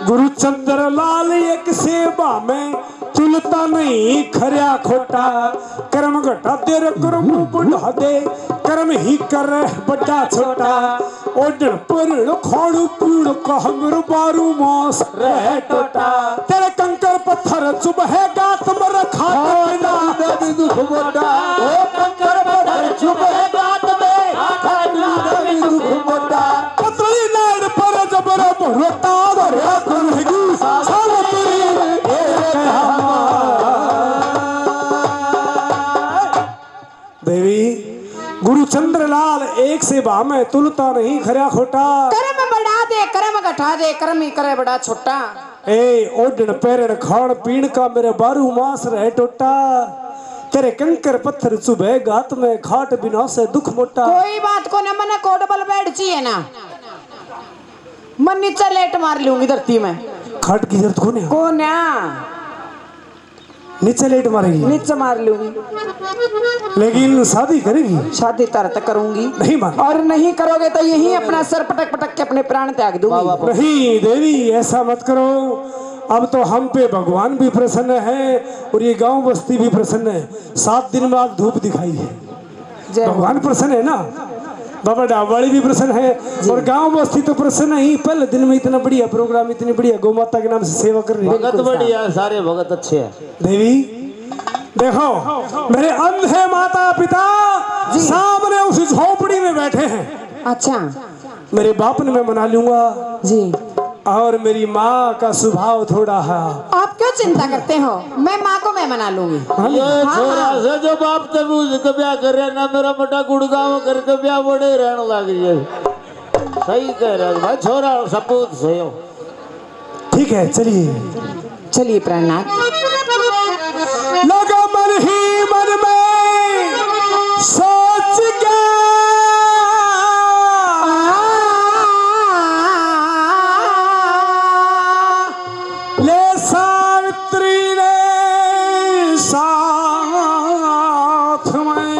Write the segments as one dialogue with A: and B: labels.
A: गुरु चंद्र लाल एक सेवा में तुलता नहीं खरिया खोटा। कर्म घटा दे रे कर्म बढ़ा दे, कर्म ही कर बड़ा छोटा। ओडन पर खाड़ू पीड़ का हमर बारू मास रह टोटा। तेरे कंकर पत्थर चुभ है गात मर खाट में दुख मोटा। ओ कंकर पत्थर चुभ है गात में खाट में दुख मोटा। पतली नाड़ पर जबर रोटा धरया करेगी सावतरी देवी। गुरु चंद्रलाल एक से बा में तुलता नहीं खरा खोटा।
B: कर्म बढ़ा दे कर्म घटा दे, कर्म ही करे बड़ा छोटा।
A: ए ओडन पैरन खान पीण का मेरे बारू मास रह टोटा। तेरे कंकर पत्थर चुभे गात में खाट बिना से दुख मोटा।
B: कोई बात को न मना कोट बल बैठ चाहिए ना, मन नीचे लेट मार लूंगी धरती में।
A: खाट की जरूरत कौन है?
B: कौन है?
A: नीचे लेट मारेगी?
B: नीचे मार लूंगी।
A: लेकिन शादी करेगी?
B: शादी तरत करूंगी।
A: नहीं मान।
B: और नहीं करोगे तो यही अपना सर पटक पटक के अपने प्राण त्याग दूंगी।
A: नहीं देवी ऐसा मत करो। अब तो हम पे भगवान भी प्रसन्न है और ये गांव बस्ती भी प्रसन्न है। 7 दिन में आप धूप दिखाई है, भगवान प्रसन्न है ना। बाबा डावाड़ी भी प्रसन्न है और गांव बस्ती तो प्रसन्न ही। पहले दिन में इतना बढ़िया प्रोग्राम, इतनी बढ़िया गौ माता के नाम से सेवा कर रही है।
C: भगत बढ़िया, सारे भगत अच्छे हैं।
A: देवी देखो मेरे अंधे माता पिता सामने उस झोपड़ी में बैठे हैं।
B: अच्छा
A: मेरे बाप ने मैं मना लूंगा
B: जी।
A: और मेरी माँ का स्वभाव थोड़ा है।
B: आप क्यों चिंता करते हो, मैं माँ को मैं मना लूंगी।
C: ये छोरा से जो बाप तब उसका ब्याह कर रहे ना, मेरा बेटा गुड़गांव करके ब्याह बड़े रहने लग गए। सही कह रहे भाई, छोरा सपूत से हो।
A: ठीक है चलिए
B: चलिए प्राणनाथ।
A: लगा मन ही मन में सोच के ले सावित्री ने साथ में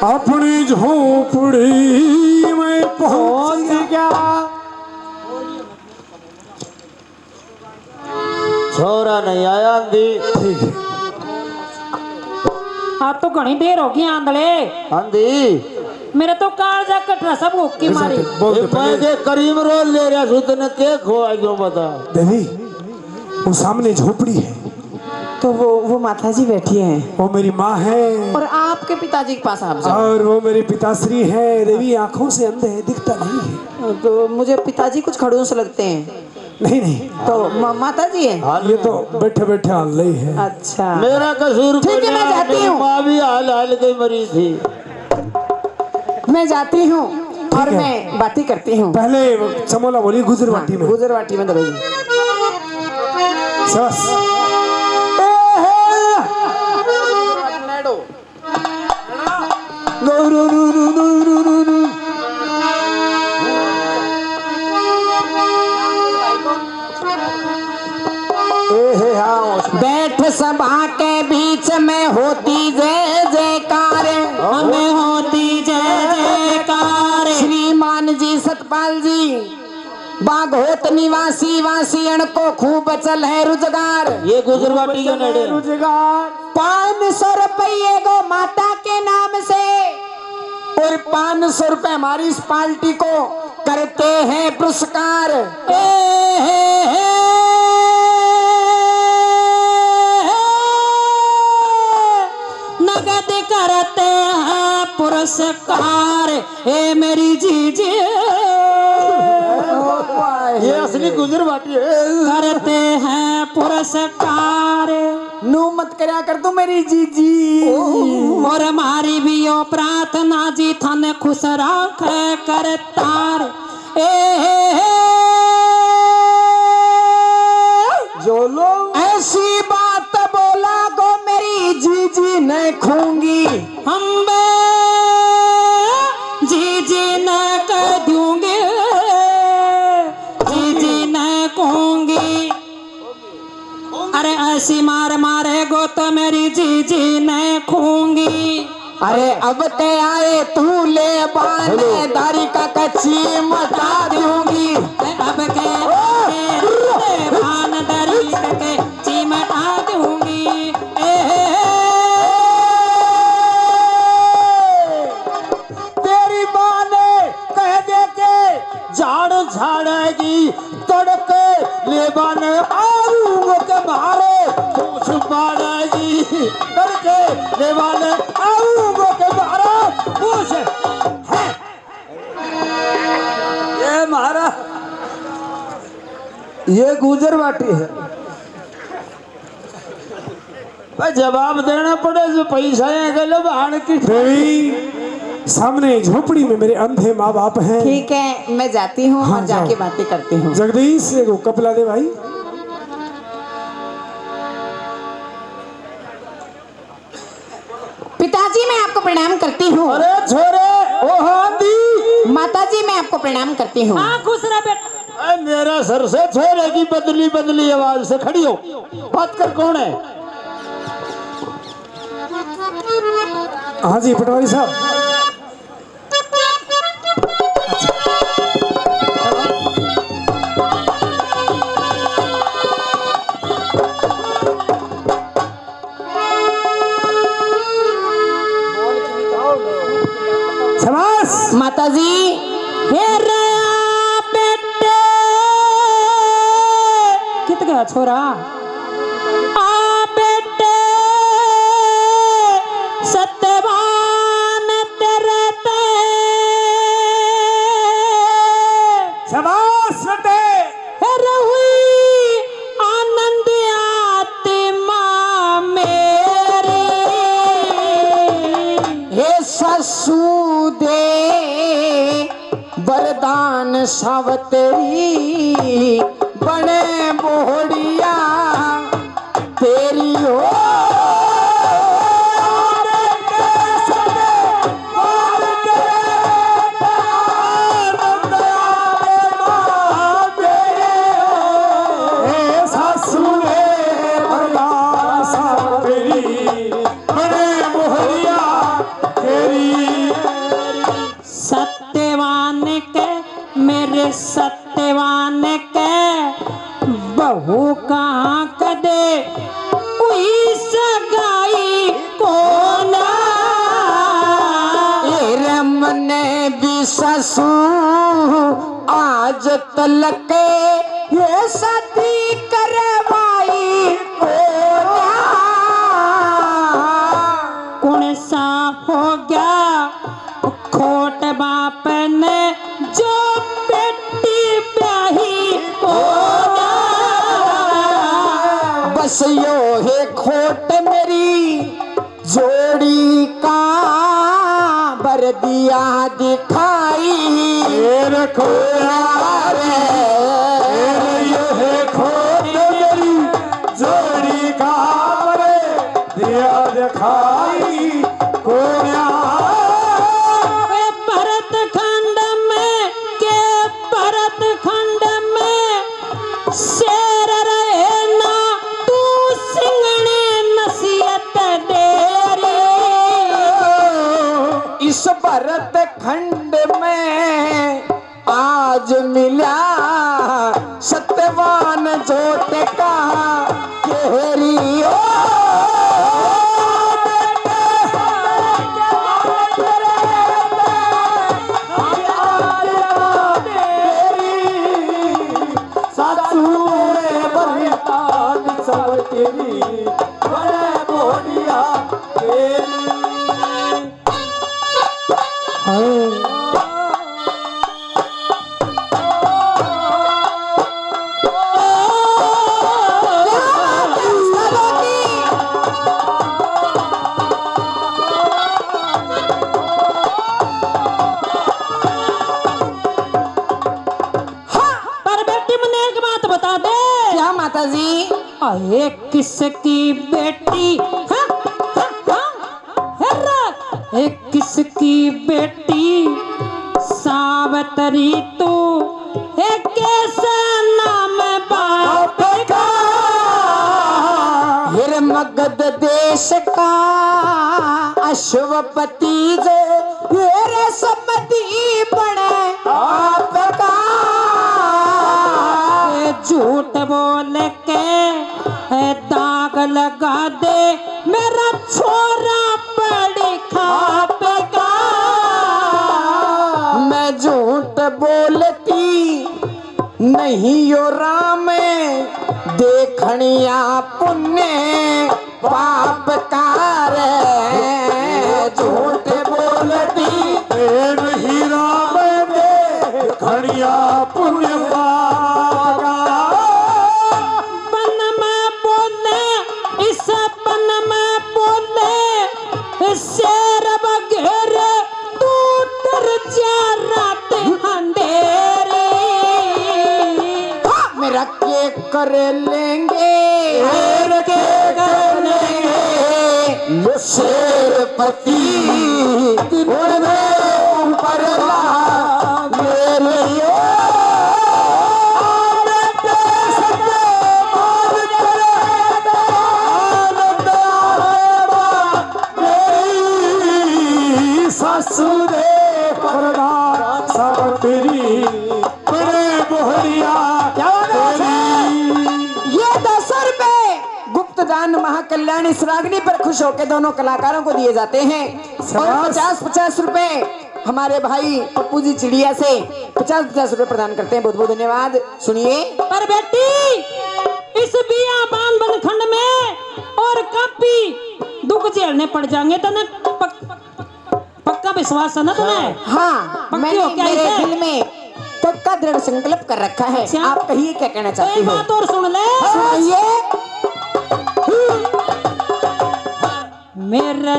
A: अपनी झोपड़ी में पहुंच गया।
C: छोरा नहीं आया दी।
A: ठीक है
D: आप तो घनी देर होगी आंधळे।
C: आंधी
D: मेरे तो कालजा कटरा सब हुक्की मारी।
C: मैं करीम रोल ले रहा सुध ने के खोआ जो बता।
A: देवी वो सामने झोपड़ी है
B: तो वो माता जी बैठी हैं
A: वो मेरी माँ है
B: और आपके पिताजी के पास आप जाओ।
A: और वो मेरी पिताश्री है। देवी आंखों से अंधे है, दिखता नहीं है।
B: तो मुझे पिताजी कुछ खड़ूस लगते हैं।
A: नहीं नहीं
B: तो माता जी है।
A: ये तो बैठे बैठे हाल रही है।
B: अच्छा
C: मेरा कसूर
B: ठीक है, मैं जाती हूँ।
C: माँ भी हाल हाल गई मरी थी।
B: मैं जाती हूँ और
A: है।
B: मैं बातें करती हूँ।
A: पहले चमोला बोली गुजरवाटी में।
B: गुजरवाटी में दबेगी।
A: सस
B: बैठ सभा के बीच में होती जय जयकार,
D: हमें होती जय जयकार।
B: श्रीमान जी सतपाल जी बागोत निवासी वासियन को खूब चल है रोजगार।
C: ये गुजरवाटी के नेड़े
A: रोजगार
B: 500 रुपये गो माता के नाम से और 500 रुपए हमारी इस पार्टी को करते हैं पुरस्कार।
D: नगद करते हैं पुरस्कार। ए मेरी जीजी
C: ये असली गुजरवाटी है।
D: करते हैं पुरस्कार।
B: नू मत करया कर तू मेरी जीजी।
D: और हमारी भी यो प्रार्थना जी थन खुश राख करतार।
B: जो लोग ऐसी बात बोला गो मेरी जीजी नहीं खूंगी।
D: हम जीजी न कर दूंगे, जीजी न कहूंगी। अरे ऐसी मार मारे गो तो मेरी जीजी न खूंगी।
B: अरे अब ते आए तू ले बाने दारी का कच्ची मटा दूंगी।
D: अब के भान दरी के चिमटा दूंगी।
C: तेरी माँ ने कह दे के झाड़ झाड़ेगी तड़के लेबान आऊंगा के मारे पूछ मारेगी तड़के लेबान आऊंगा के मारे पूछ
A: ये महाराज
C: ये गुजर बाटी है भाई जवाब देना पड़े जो पैसा है गले बहान की
A: देवी सामने झोपड़ी में मेरे अंधे माँ बाप हैं।
B: ठीक है मैं जाती हूँ
A: हाँ,
B: और जाके
A: जाओ।
B: बातें करती हूँ।
A: जगदीश एगो कप ला दे भाई।
B: पिताजी मैं आपको प्रणाम करती हूँ।
C: अरे छोरे ओ हांदी
B: माताजी मैं आपको प्रणाम करती हूँ।
D: हाँ खुश रह बेटा।
C: अरे मेरा सर से छोरे की बदली बदली आवाज से खड़ी हो बात कर कौन है
A: हाँ जी पटवारी साहब। शाबाश।
B: माताजी
D: हे रया बेटे कित गया छोरा आ बेटे सत्यवान तेरे ते
A: शाबाश बेटे।
D: हे रहुई आनंद आत्मा मेरी
B: हे ससु दे वरदान सावतरी बने बोहड़िया तेरी हो।
D: सत्यवान के मेरे सत्यवान के बहू कहाँ कदे हुई सगाई कोना
B: रमने भी ससु आज तलक ये सती करवाई
D: कौन सा हो गया खोट बाप ने जो बेटी ब्याही कोना
B: बस यो है खोट मेरी जोड़ी का बर दिया दिखाई रखो
A: जोड़ी का दिया दिखाई कोन्या।
D: भरत खंड में के भरत खंड में शेर रहे ना तू सिंगने नसीहत देरी
B: इस भरत खंड में आज मिला सत्यवान जोत का केहरी ओ माताजी
D: अरे किसकी बेटी हाँ, किसकी बेटी सावतरी तू है कैसा नाम बाप का
B: मगध देश का अश्वपति जो मेरे सम्मति बने आपका।
D: झूठ बोल के दाग लगा दे मेरा छोरा पड़ी खाप का।
B: मैं झूठ बोलती नहीं यो राम देखनिया पुण्य पाप कार। झूठ बोलती
A: नहीं राम दे खड़िया पुण्य पागा।
D: पन में बोले इस पन में बोले शेर बगैर तू डर जा रात अंधेरी।
B: मेरा के कर लेंगे शेरपति ऊपर
A: ससुरे प्रधान सावित्री बड़े बोहरिया
B: ये 10 रुपए गुप्त दान महाकल्याणी श्रागनी पर खुश होकर दोनों कलाकारों को दिए जाते हैं। और 50-50 रुपए हमारे भाई पप्पू जी चिड़िया से 50-50 रुपए प्रदान करते हैं। बहुत बहुत धन्यवाद। सुनिए।
D: पर बेटी इस बियाबान बनखंड में और काफी दुख झेलने पड़ जाएंगे तो पक्का विश्वास है ना तुम्हें?
B: हाँ,
D: पक्की
B: मैंने
D: हो क्या
B: मेरे
D: इसे?
B: दिल में पक्का दृढ़ संकल्प कर रखा है।
D: अच्छा।
B: आप कहिए क्या कहना
D: तो
B: चाहती
D: एक
B: हो?
D: बात और सुन ले।
B: सुनिए।
D: मेरे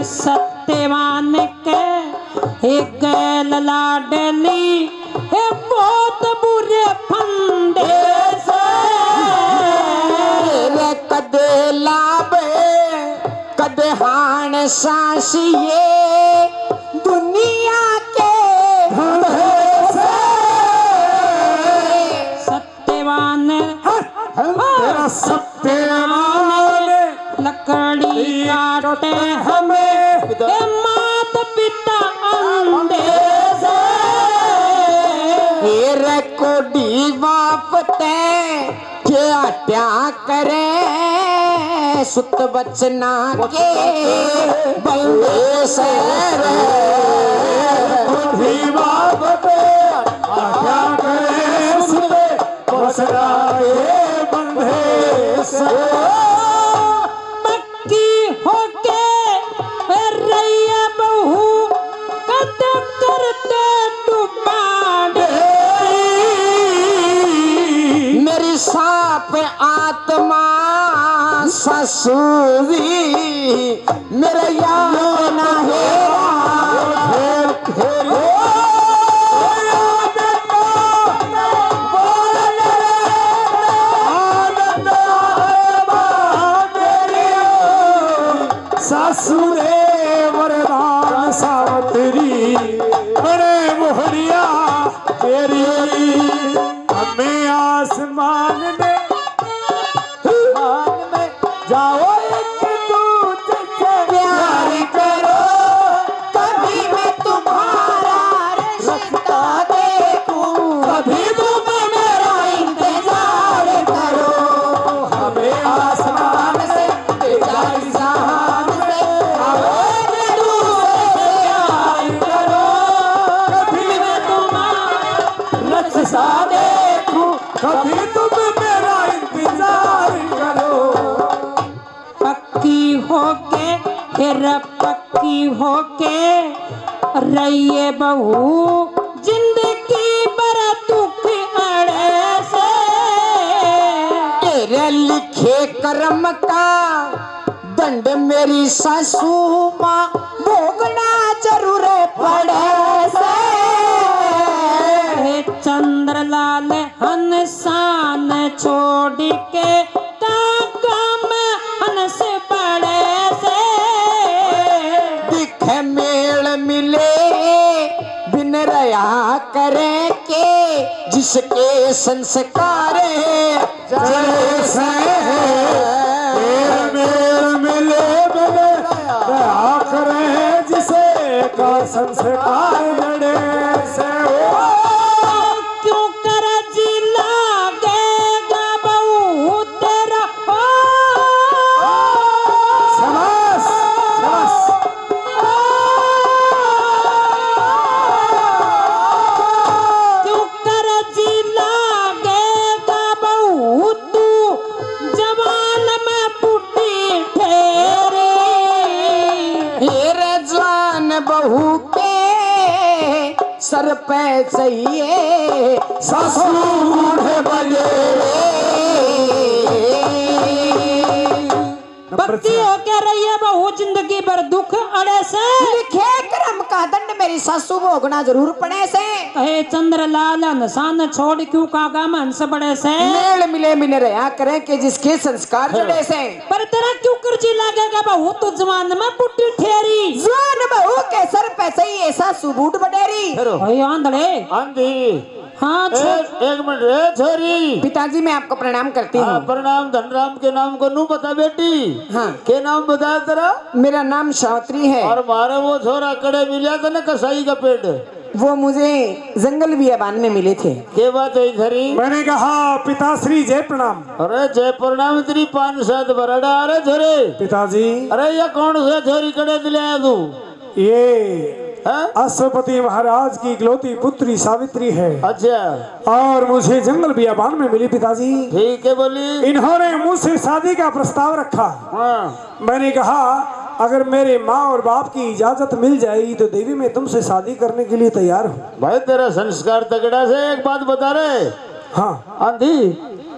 D: सत्यवान के एक गैल लाडली है बहुत बुरे फंदे से।
B: रे कदे लाभे कदे हाण सासिए दुनिया के
D: सत्यवान
A: तेरा सत्यवान
D: लकड़ी काटे हमें ए मात पिता अंधे से।
B: रे कोडी वापते क्या करे सुत बचना के बंदे से।
A: क्या करे सुते बसरा बंधे से।
D: पक्की होके रैया बहू कद करते डुबाड़े।
B: मेरी साप आत्मा ससुरी मेरा यार ना
A: ससुरे वरदान सावित्री बड़े मोहरिया तेरी। हमें आसमान में जाओ एक दूत से
B: प्यार करो कभी मैं तुम्हारा रिश्ता देखूं
A: कभी तुम
B: मेरा इंतजार करो।
A: हमें आसमान
B: से तेरी जहान से आवाज दूसरे से
A: प्यार करो कभी मैं तुम्हारा रक्षा देखूं कभी तुम मेरा इंतजार करो।
D: पक्की होके फिर पक्की होके रहिए बहू जिंदगी बड़ा दुख अड़े से।
B: तेरे लिखे कर्म का दंड मेरी सासू माँ भोगना जरूर पड़े से।
D: हे चंद्रलाल हंसान छोड़ के काका में हंस पड़े से।
B: दिख मेल मिले बिन रया करे के जिसके संस्कार जैसे
A: मेल मिले संस्कार जड़े से हो।
D: क्यों कर जी लागेगा बहू तेरा ओ
A: शाबाश शाबाश।
D: क्यों कर जी लागेगा बहू तू जवान में पुटी ठहरी।
B: हेरे जवान बहू के सर पे चाहिए
A: ससुर बजे।
D: भक्ति हो क्या रही है बहू जिंदगी भर दुख अड़े से।
B: लिखे कर्म का दंड मेरी सासू भोगना जरूर पड़े से।
D: कहे चंद्र लाल निशान छोड़ क्यों कागा में हंस बड़े से।
B: मेल मिले मिले रहा करें कि जिसके संस्कार जुड़े से।
D: पर तेरा क्यों कर्जी लागेगा बहू तू जवान में पुट्टी ठहरी।
B: जवान बहू के सर पे चाहिए सासू बूट बडेरी।
D: भाई आंधड़े
C: आंधी
D: हाँ
C: एक मिनट रे छोरी।
B: पिताजी मैं आपको प्रणाम करती
C: हाँ,
B: हूँ।
C: प्रणाम धनराम के नाम को नू बता बेटी।
B: हाँ।
C: के नाम बताया तेरा?
B: मेरा नाम सावित्री है।
C: और मारे वो छोरा कड़े मिला था ना कसाई का पेट।
B: वो मुझे जंगल बियाबान में मिले थे।
C: के बात है धरी?
A: मैंने कहा पिताश्री जय प्रणाम।
C: अरे जय प्रणाम तेरी 5-7 बराडा। अरे छोरे
A: पिताजी
C: अरे ये कौन सा छोरी कड़े दिलाया तू?
A: ये
C: हाँ?
A: अश्वपति महाराज की इकलौती पुत्री सावित्री है
C: अच्छा
A: और मुझे जंगल बियाबान में मिली पिताजी।
C: ठीक है बोली।
A: इन्होंने मुझसे शादी का प्रस्ताव रखा।
C: हाँ
A: मैंने कहा अगर मेरे माँ और बाप की इजाजत मिल जाएगी तो देवी मैं तुमसे शादी करने के लिए तैयार हूँ।
C: भाई तेरा संस्कार तगड़ा से एक बात बता रहे।
A: हाँ
C: आंधी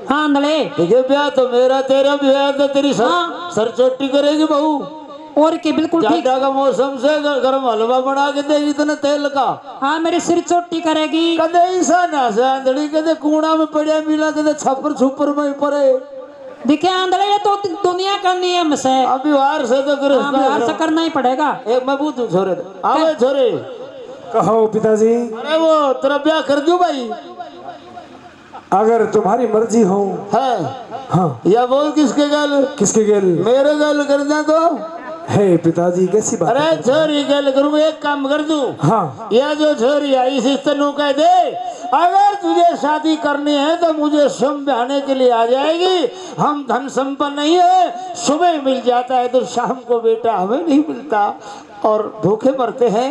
D: हाँ आंधड़े
C: देखिए ब्याह तो मेरा तेरा ब्याह तो तेरी
D: हाँ।
C: सर चोटी करेगी बहू।
D: और के बिल्कुल ठीक।
C: जाड़ा का मौसम से गर्म हलवा बना के देगी तने तेल का।
D: हाँ मेरी सिर चोटी करेगी।
C: कदे ईसा ना से आंधड़ी कदे कूड़ा में पड़िया मिला कदे छप्पर छुपर में पड़े।
D: दिखे आंधड़े ये तो दुनिया का नियम से।
C: अभी वार से तो
D: हाँ, बिहार से करना ही पड़ेगा।
C: एक मैं पूछूं छोरे आवे छोरे।
A: कहो पिताजी।
C: अरे वो तेरा ब्याह कर दूं भाई?
A: अगर तुम्हारी मर्जी हो।
C: है
A: हाँ
C: या बोल किसके गल?
A: किसके गेल?
C: मेरे गल कर दे तो।
A: है पिताजी कैसी बात
C: अरे
A: है?
C: छोरी गल करूँ एक काम कर दूं।
A: हाँ
C: यह जो छोरी आई इस तनु कह दे अगर तुझे शादी करनी है तो मुझे समझाने के लिए आ जाएगी। हम धन संपन्न नहीं है, सुबह मिल जाता है तो शाम को बेटा हमें नहीं मिलता और भूखे मरते हैं।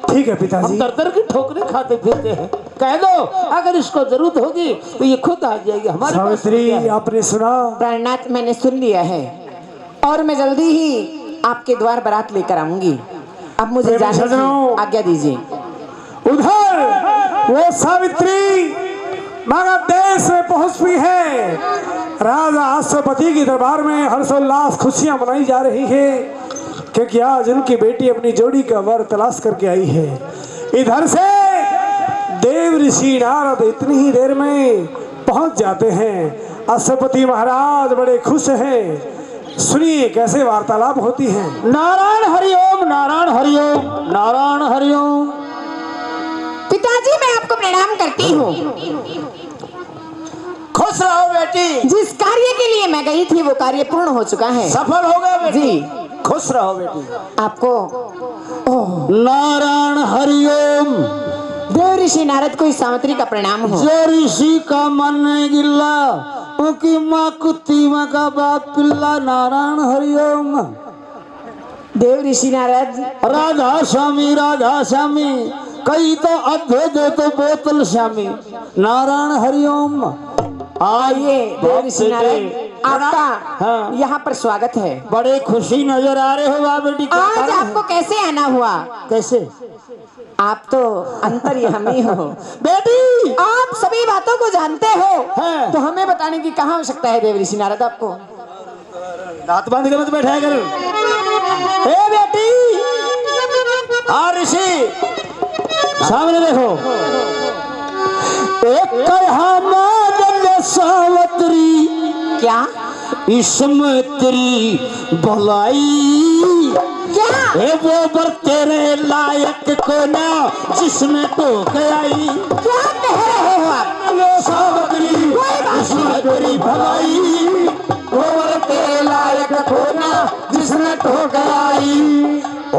A: ठीक है
C: हम
A: पिताजी।
C: दर की ठोकरें खाते फिरते हैं। कह दो अगर इसको जरूरत होगी तो ये खुद आ जाएगी हमारे पास।
A: सावित्री आपने सुना?
B: प्राणनाथ मैंने सुन लिया है और मैं जल्दी ही आपके द्वार बारात लेकर आऊंगी। अब मुझे
A: प्रेमी
B: जाने
A: सज्जनों।
B: की आज्ञा दीजिए।
A: उधर वो सावित्री मगध देश में पहुंच हुई है। राजा अश्वपति की दरबार में हर्षोल्लास खुशियां मनाई जा रही है क्योंकि आज उनकी बेटी अपनी जोड़ी का वर तलाश करके आई है। इधर से देव ऋषि नारद इतनी ही देर में पहुंच जाते हैं। अश्वपति महाराज बड़े खुश हैं। सुनिए कैसे वार्तालाप होती है।
C: नारायण हरिओम नारायण हरिओम नारायण हरिओम।
B: पिताजी मैं आपको प्रणाम करती हूँ।
C: खुश रहो बेटी।
B: जिस कार्य के लिए मैं गई थी वो कार्य पूर्ण हो चुका है।
C: सफल हो गए बेटी।
B: जी
C: खुश रहो बेटी।
B: आपको
C: नारायण हरिओम।
B: देव ऋषि नारद को इस सावित्री का प्रणाम हो।
C: जो ऋषि का मन नहीं गिल्ला उनकी माँ कुत्ती माँ का बाप पिल्ला। नारायण हरिओम।
B: देव ऋषि नारद
C: राधा स्वामी कई तो अधे दे तो बोतल श्यामी। नारायण हरिओम।
B: आइए देव ऋषि नारद आपका
C: हाँ।
B: यहाँ पर स्वागत है।
C: बड़े खुशी नजर आ रहे हो वाह बेटी। क्या
B: आज
C: कारण है?
B: आपको कैसे आना हुआ?
C: कैसे?
B: आप तो अंतर्यामी हो
C: बेटी
B: आप सभी बातों को जानते हो
C: हाँ।
B: तो हमें बताने की कहाँ आवश्यकता है देव ऋषि नारद आपको?
C: दांत बांध के मत बैठाया कर। ए बेटी हाँ ऋषि सामने देखो। एक सावित्री
B: क्या
C: इसमें तेरी भलाई
B: क्या
C: ए वो बर तेरे लायक को ना जिसमें टोक आई।
B: क्या कह रहे हो आप?
C: सावित्री इसमें तेरी भलाई वो बर तेरे लायक को ना जिसमें टोक आई। ओ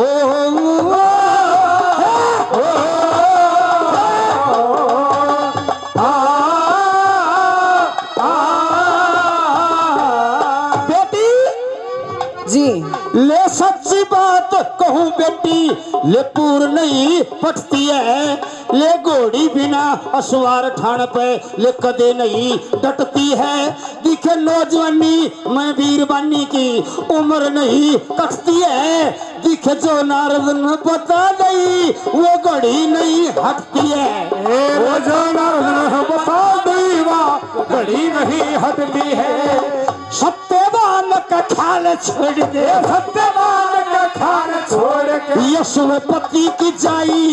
C: बात कहूँ बेटी, ले पूर नहीं पटती है, ले घोड़ी बिना असवार ठाण पे ले कदे नहीं डटती है। दिखे नौजवानी मैं वीरबानी की उम्र नहीं कटती है, दिखे जो नारद न पता नहीं वो घड़ी नहीं हटती है।
A: वो जो नारद बता दी वो घड़ी नहीं हटती है।
C: सत्यवान का ख्याल छोड़ दे,
A: सत्यवान का खान छोड़ के
C: यशोपति की जाई,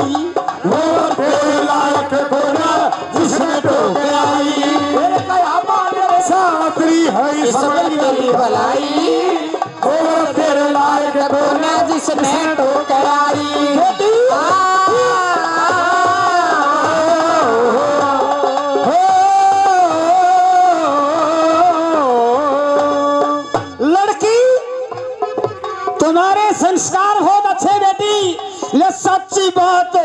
A: वो तेरे लायक गोरा जिसने टोके आई। सावत्री है
B: तेरी भलाई
A: वो तेरे लायक गोरा
B: जिसने ठोकर आई।
C: लड़की तुम्हारे संस्कार बहुत अच्छे बेटी, ले सच्ची बात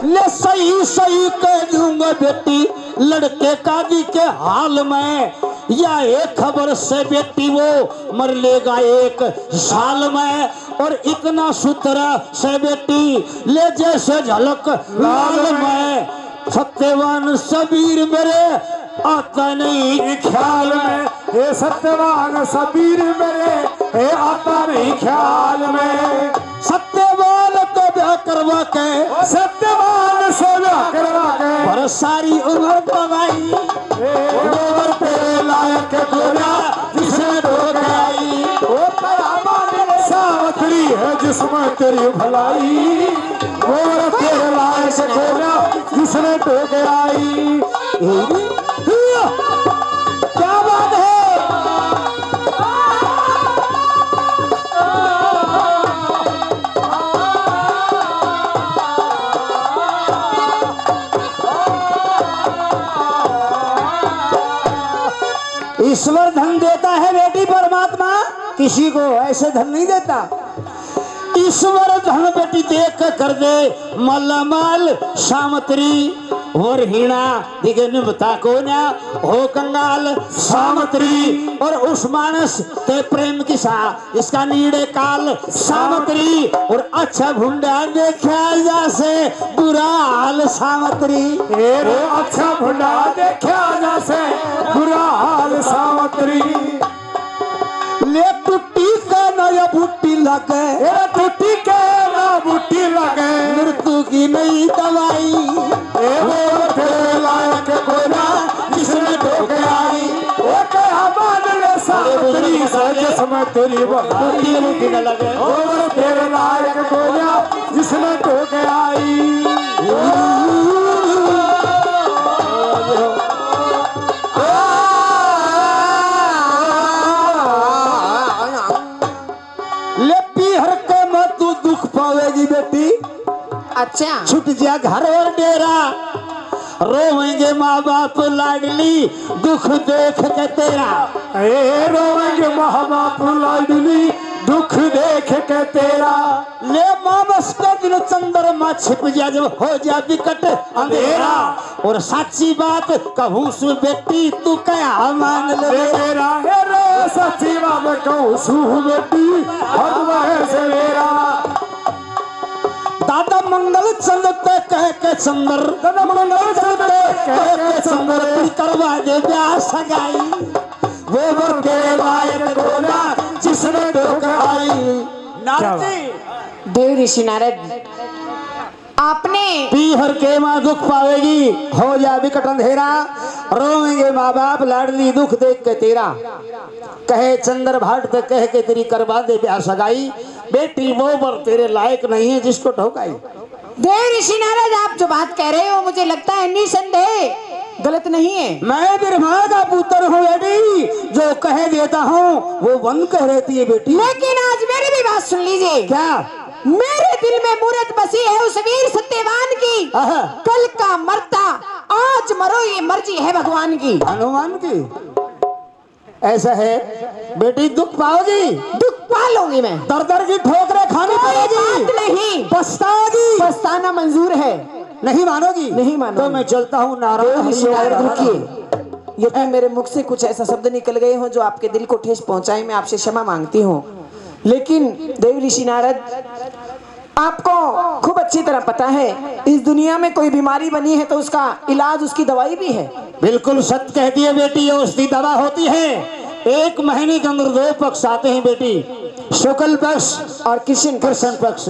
C: ले सही सही कह दूंगा बेटी, लड़के काजी के हाल में या एक खबर से बेटी वो मर लेगा एक साल में। और इतना सुथरा से बेटी ले जैसे झलक लाल में, सत्यवान सबीर मेरे आता नहीं
A: ख्याल में। ये सत्यवान सबीर मेरे ये आता नहीं ख्याल में।
C: सत्यवान को ब्याह करवा के,
A: सत्यवान से ब्याह करवा के
C: पर सारी उम्र गवाई,
A: गोबर तेरे लायक गोरा जिसने टोके आई। वो तेरा मान सावत्री है जिसमें तेरी भलाई, गोबर तेरे लायक गोरा जिसने टोके आई।
C: क्या बात है। ईश्वर धन देता है बेटी, परमात्मा किसी को ऐसे धन नहीं देता। ईश्वर धन बेटी देख कर दे मालामाल सामत्री, और हीना दिखे निमता को ना हो कंगाल सामत्री। और उस मानस के प्रेम की सा इसका नीड़े काल सामत्री, और अच्छा भुंडा देखा जैसे बुरा हाल सामत्री।
A: रे अच्छा भुंडा देखा जैसे बुरा हाल सावत्री।
C: ले टूटी का नया बूटी लगे,
A: टूटी के ना बूटी लगे,
C: मृत्यु की नई दवाई,
A: वो तेरे लायक गोरा जिसने टोके आई। वो क्या मान ले सावत्री से जिसमें तेरी भलाई,
C: बूटी न लगे।
A: वो तेरे लायक गोरा जिसने टोके आई।
C: ले पीहर के मत तू दुख पावेगी बेटी,
B: अच्छा
C: छुट जा घर और डेरा, रोवेंगे माँ बाप लाडली दुख देख के तेरा।
A: ए रोवेंगे माँ बाप लाडली दुख देख के तेरा।
C: ले मामस के दिन चंद्रमा छिप जा जब हो जा विकट अंधेरा, और सच्ची बात कहूँ सु बेटी तू क्या मान ले।
A: तेरा है रो सच्ची बात कहूँ सु बेटी हर वह से मेरा।
C: दादा मंगल चंद ते कह के चंदर, दादा मंगल चंद ते कह के चंदर, तू करवा दे ब्याह सगाई, वो वर के लायक गोरा जिसने टोके आई। नारजी
B: देव ऋषि नारद आपने
C: पीहर के माँ दुख पावेगी, हो जा विकट अंधेरा, रोएंगे माँ बाप लाडली दुख देख के तेरा। कहे चंद्र भाट ते कह के तेरी करवा दे ब्याह सगाई, बेटी वो वर तेरे लायक नहीं है जिसको ठोकाई।
B: देव ऋषि नारद आप जो बात कह रहे हो मुझे लगता है निसंदेह गलत नहीं है।
C: मैं ब्रह्मा का पुत्र हूँ बेटी, जो कह देता हूँ वो वन कह रहती है बेटी।
B: लेकिन आज मेरी भी बात सुन लीजिए।
C: क्या?
B: मेरे दिल में मूरत बसी है उस वीर सत्यवान की,
C: आहा।
B: कल का मरता आज मरो ये मर्जी है भगवान की।
C: हनुमान की ऐसा है बेटी, दुख पाओगी,
B: दुख पा लूंगी मैं,
C: दर दर की ठोकरें खानी पड़ेगी,
B: बात नहीं
C: पछताओगी,
B: पछताना मंजूर है।
C: नहीं मानोगी?
B: नहीं मानोगी।
C: तो मैं चलता हूँ नारायण।
B: ऋषि नारद रुकिए, यदि मेरे मुख से कुछ ऐसा शब्द निकल गए हो जो आपके दिल को ठेस पहुंचाए मैं आपसे क्षमा मांगती हूँ। लेकिन देव ऋषि नारद, आपको खूब अच्छी तरह पता है इस दुनिया में कोई बीमारी बनी है तो उसका इलाज, उसकी दवाई भी है।
C: बिल्कुल सत्य कहती है बेटी, ये उसकी दवा होती है। 1 महीने के अंदर 2 पक्ष आते हैं बेटी, शुक्ल पक्ष
B: और कृष्ण
C: पक्ष।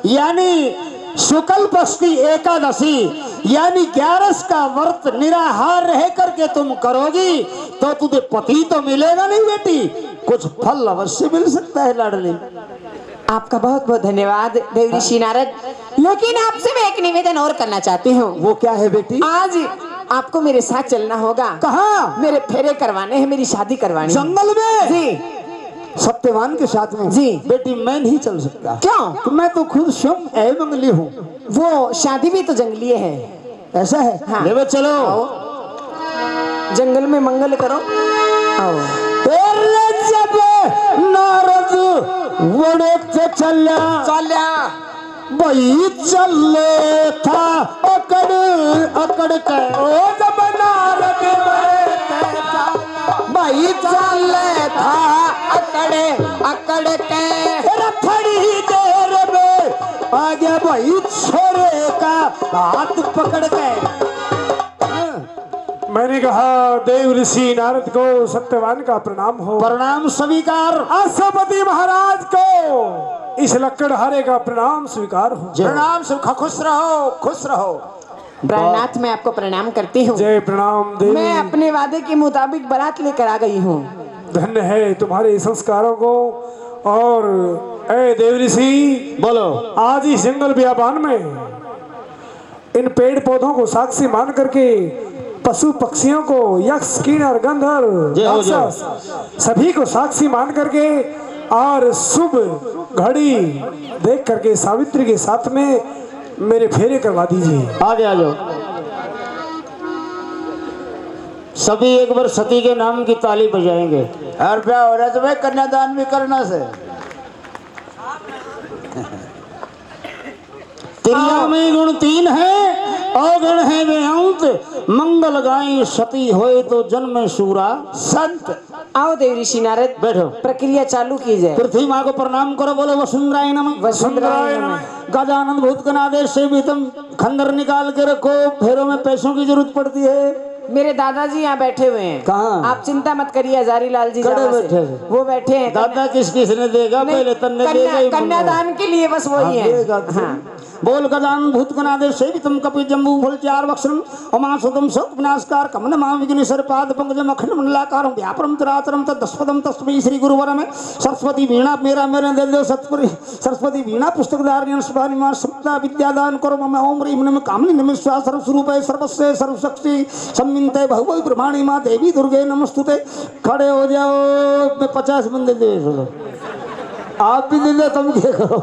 C: यानी शुक्ल पक्ष की एकादशी यानी 11 का व्रत निराहार रह करके तुम करोगी तो तुझे पति तो मिलेगा नहीं बेटी, कुछ फल अवश्य मिल सकता है लाडली।
B: आपका बहुत बहुत धन्यवाद देव ऋषि नारद। लेकिन आपसे मैं एक निवेदन और करना चाहती हूँ।
C: वो क्या है बेटी?
B: आज आपको मेरे साथ चलना होगा।
C: कहाँ?
B: मेरे फेरे करवाने हैं, मेरी शादी करवानी है।
C: जंगल में?
B: जी।
C: सत्यवान के साथ में?
B: जी।
C: बेटी मैं नहीं चल सकता।
B: क्यों?
C: तो मैं तो खुद स्वयं एवं मंगली हूँ।
B: वो शादी भी तो जंगलीय है।
C: ऐसा है?
B: हाँ।
C: ले चलो।
B: जंगल में मंगल करो। आओ।
C: जब नारद वड़े से चला भाई चले था अकड़ के, ओ जब नारद
B: भाई चले था अकड़ के,
C: थोड़ी देर में आगे भाई छोरे का हाथ पकड़ के।
A: मैंने कहा देव ऋषि नारद को सत्यवान का प्रणाम हो।
C: प्रणाम स्वीकार।
A: अश्वपति महाराज को इस लकड़हारे का प्रणाम स्वीकार हो।
C: प्रणाम, खुश रहो, खुश रहो।
B: प्राणनाथ मैं आपको प्रणाम करती हूँ।
A: जय प्रणाम देवी।
B: मैं अपने वादे के मुताबिक बारात लेकर आ गई हूँ।
A: धन्य है तुम्हारे संस्कारों को। और ए देव ऋषि,
C: बोलो।
A: आज इस जंगल बियाबान में इन पेड़ पौधों को साक्षी मान करके पशु पक्षियों को, यक्ष किन्नर गंधर्व राक्षस सभी को साक्षी मान करके और शुभ घड़ी देख करके सावित्री के साथ में मेरे फेरे करवा दीजिए।
C: आगे आ जाओ। सभी एक बार सती के नाम की ताली बजाएंगे।
E: और क्या हो रहा है तुम्हें? कन्यादान भी करना से।
C: त्रिया में गुण 3 है, अवगुण है बेअंत। मंगल गाय सती होए तो जन्म शूरा संत।
B: आओ देव ऋषि नारद,
C: बैठो।
B: प्रक्रिया चालू की जाए।
C: पृथ्वी माँ को प्रणाम करो, बोलो वसुंधराय नमः।
B: वसुंधराय नमः।
C: गजानन भूतगणादेश से भी तुम खंडर निकाल के रखो, फेरों में पैसों की जरूरत पड़ती है।
B: मेरे दादाजी यहाँ बैठे हुए हैं।
C: कहाँ?
B: आप चिंता मत करिए, हजारी लाल जी
C: कड़े
B: जावा से।
C: बैठे हैं।
B: वो बैठे हैं।
C: दादा किस किसने देगा? पहले तन्ने देगा ही।
B: कन्यादान के लिए बस वही है। हाँ।
C: बोल गजानन भूतगणादेश सेवितम कपि जम्बू फल 4 वक्षरम अमासुतम शोक विनाशकार कमन मां विघ्नेश्वर पाद पंकजम अखंड मंडलाकारम व्यापरम तरातरम तदस्पदम तस्मै श्री गुरुवरम। सरस्वती वीणा मेरा देव सतपुरी सरस्वती वीणा पुस्तक धारण स्वानिमा सप्ता विद्यादान करो मम ओम ह्रीं नमः कामनी नमः स्वा सर्वस्वरूपे सर्वस्य सर्वशक्ति सम्मिन्ते भगवती ब्रह्माणी मां देवी दुर्गे नमस्तुते। खड़े हो जाओ। मैं 50 बंदे दे, आप भी दे दे, तुम क्या करो?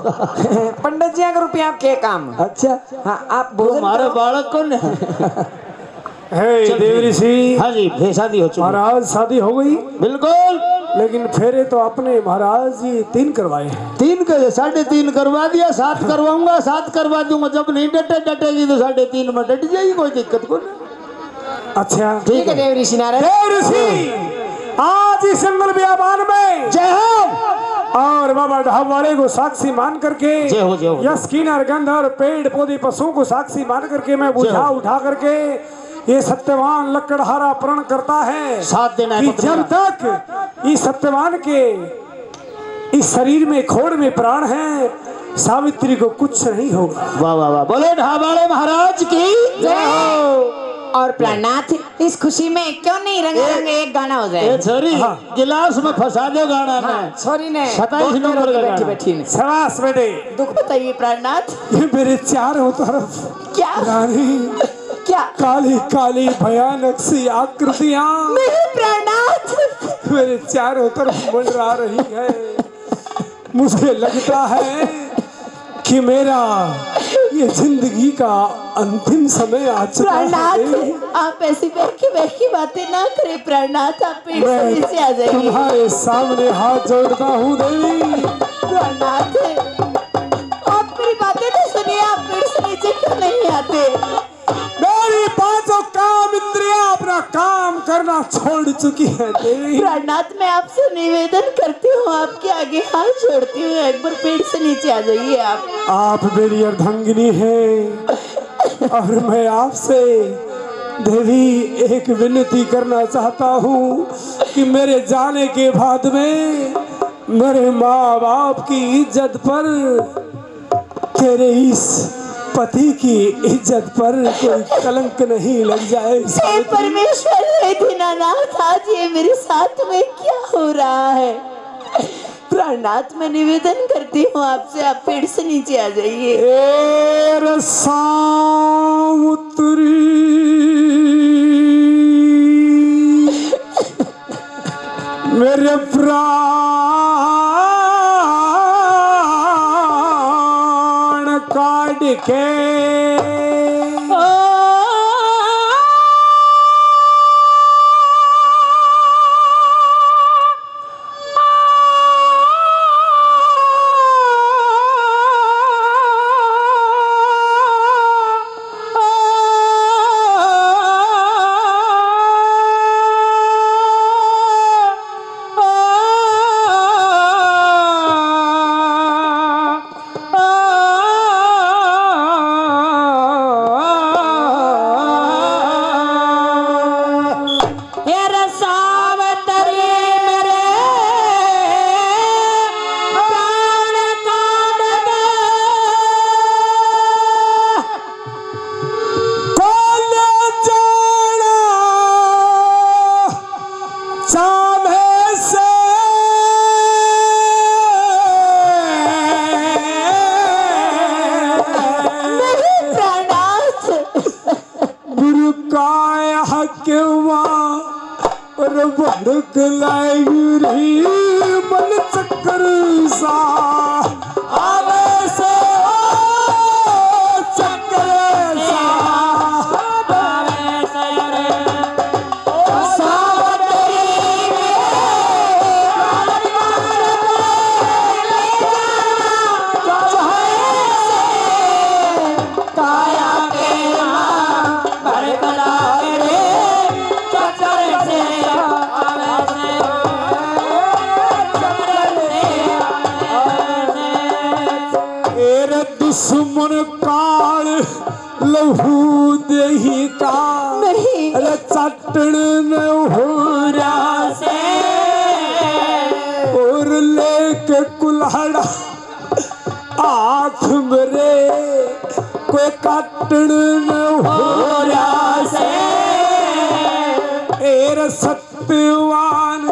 B: पंडित जी अगर रुपया आपके काम।
C: अच्छा।
B: हाँ, आप भोजन
C: हमारे
B: करो।
C: बालक कौन है?
A: हे देव ऋषि,
C: हाँ जी, शादी हो चुकी।
A: महाराज शादी हो गई,
C: बिल्कुल।
A: लेकिन फेरे तो अपने महाराज जी 3 करवाए हैं।
C: 3 के 3.5 करवा दिया, 7 करवाऊंगा, 7 करवा दूंगा। जब नहीं डटेगी तो 3.5 में डट जाएगी, कोई दिक्कत को नहीं।
A: अच्छा
B: ठीक है देव ऋषि नारद।
A: देव ऋषि, आज इस जंगल बियाबान में
C: जय हो।
A: और बाबा ढाबवाड़े को साक्षी मान करके,
C: जय हो, जय हो।
A: यश किन्नर गंधर्व पेड़ पौधे पशुओं को साक्षी मान करके मैं बुझा उठा करके ये सत्यवान लकड़हारा प्रण करता है।
C: साथ देना है
A: कि
C: पत्नी
A: जब
C: का।
A: तक इस सत्यवान के इस शरीर में खोड़ में प्राण है, सावित्री को कुछ नहीं होगा।
C: वाह वाह वाह, बोले ढाबाड़े महाराज की
B: जय हो। और प्राणनाथ, इस खुशी में क्यों नहीं रंग रंग एक गाना हो
C: ए
B: जाए?
C: छोरी, गिलास में फंसा दो गाना में।
B: छोरी ने
C: 27 नंबर का
B: बैठी
C: गाना।
B: बैठी ने
A: शाबाश बेटे।
B: दुख बताइए प्राणनाथ।
A: ये मेरे चारों तरफ
B: क्या
A: रानी
B: क्या?
A: काली काली भयानक सी आकृतियां
B: नहीं प्राणनाथ।
A: मेरे चारों तरफ मंडरा रही है। मुझे लगता है कि मेरा ये जिंदगी का अंतिम समय आ चुका है।
B: प्राणनाथ, आप ऐसी बैठी बातें ना करें प्राणनाथ। आप पेड़
A: मैं
B: से आ जाइए
A: तुम्हारे सामने हाथ जोड़ता हूँ देवी।
B: प्राणनाथ। आप मेरी बातें तो सुनिए, आप पेड़ से नीचे क्यों नहीं आते?
A: मेरी 5 काम इंद्रियां अपना काम करना छोड़ चुकी है देवी।
F: प्राणनाथ मैं आपसे निवेदन करती हूँ, आपके आगे हाथ जोड़ती हूँ, एक बार पेड़ से नीचे आ जाइए
A: आप मेरी अर्धांगिनी हैं और मैं आपसे देवी एक विनती करना चाहता हूँ कि मेरे जाने के बाद में मेरे माँ बाप की इज्जत पर, तेरे इस पति की इज्जत पर कोई कलंक नहीं लग जाए।
F: हे परमेश्वर, हे दीनानाथ, आज ये मेरे साथ में क्या हो रहा है? प्राणनाथ मैं निवेदन करती हूँ आपसे, आप पेड़ से नीचे आ जाइए।
A: ए सामुत्री मेरे प्राण काट के भड़क लायरी मन चक्कर सा आवे से चक्कर सा आवे से दुश्मन काल लहू दही का चटन हो से और लेके कुल्हाड़ा आँख मेरे कोई काटन हो से एर सत्यवान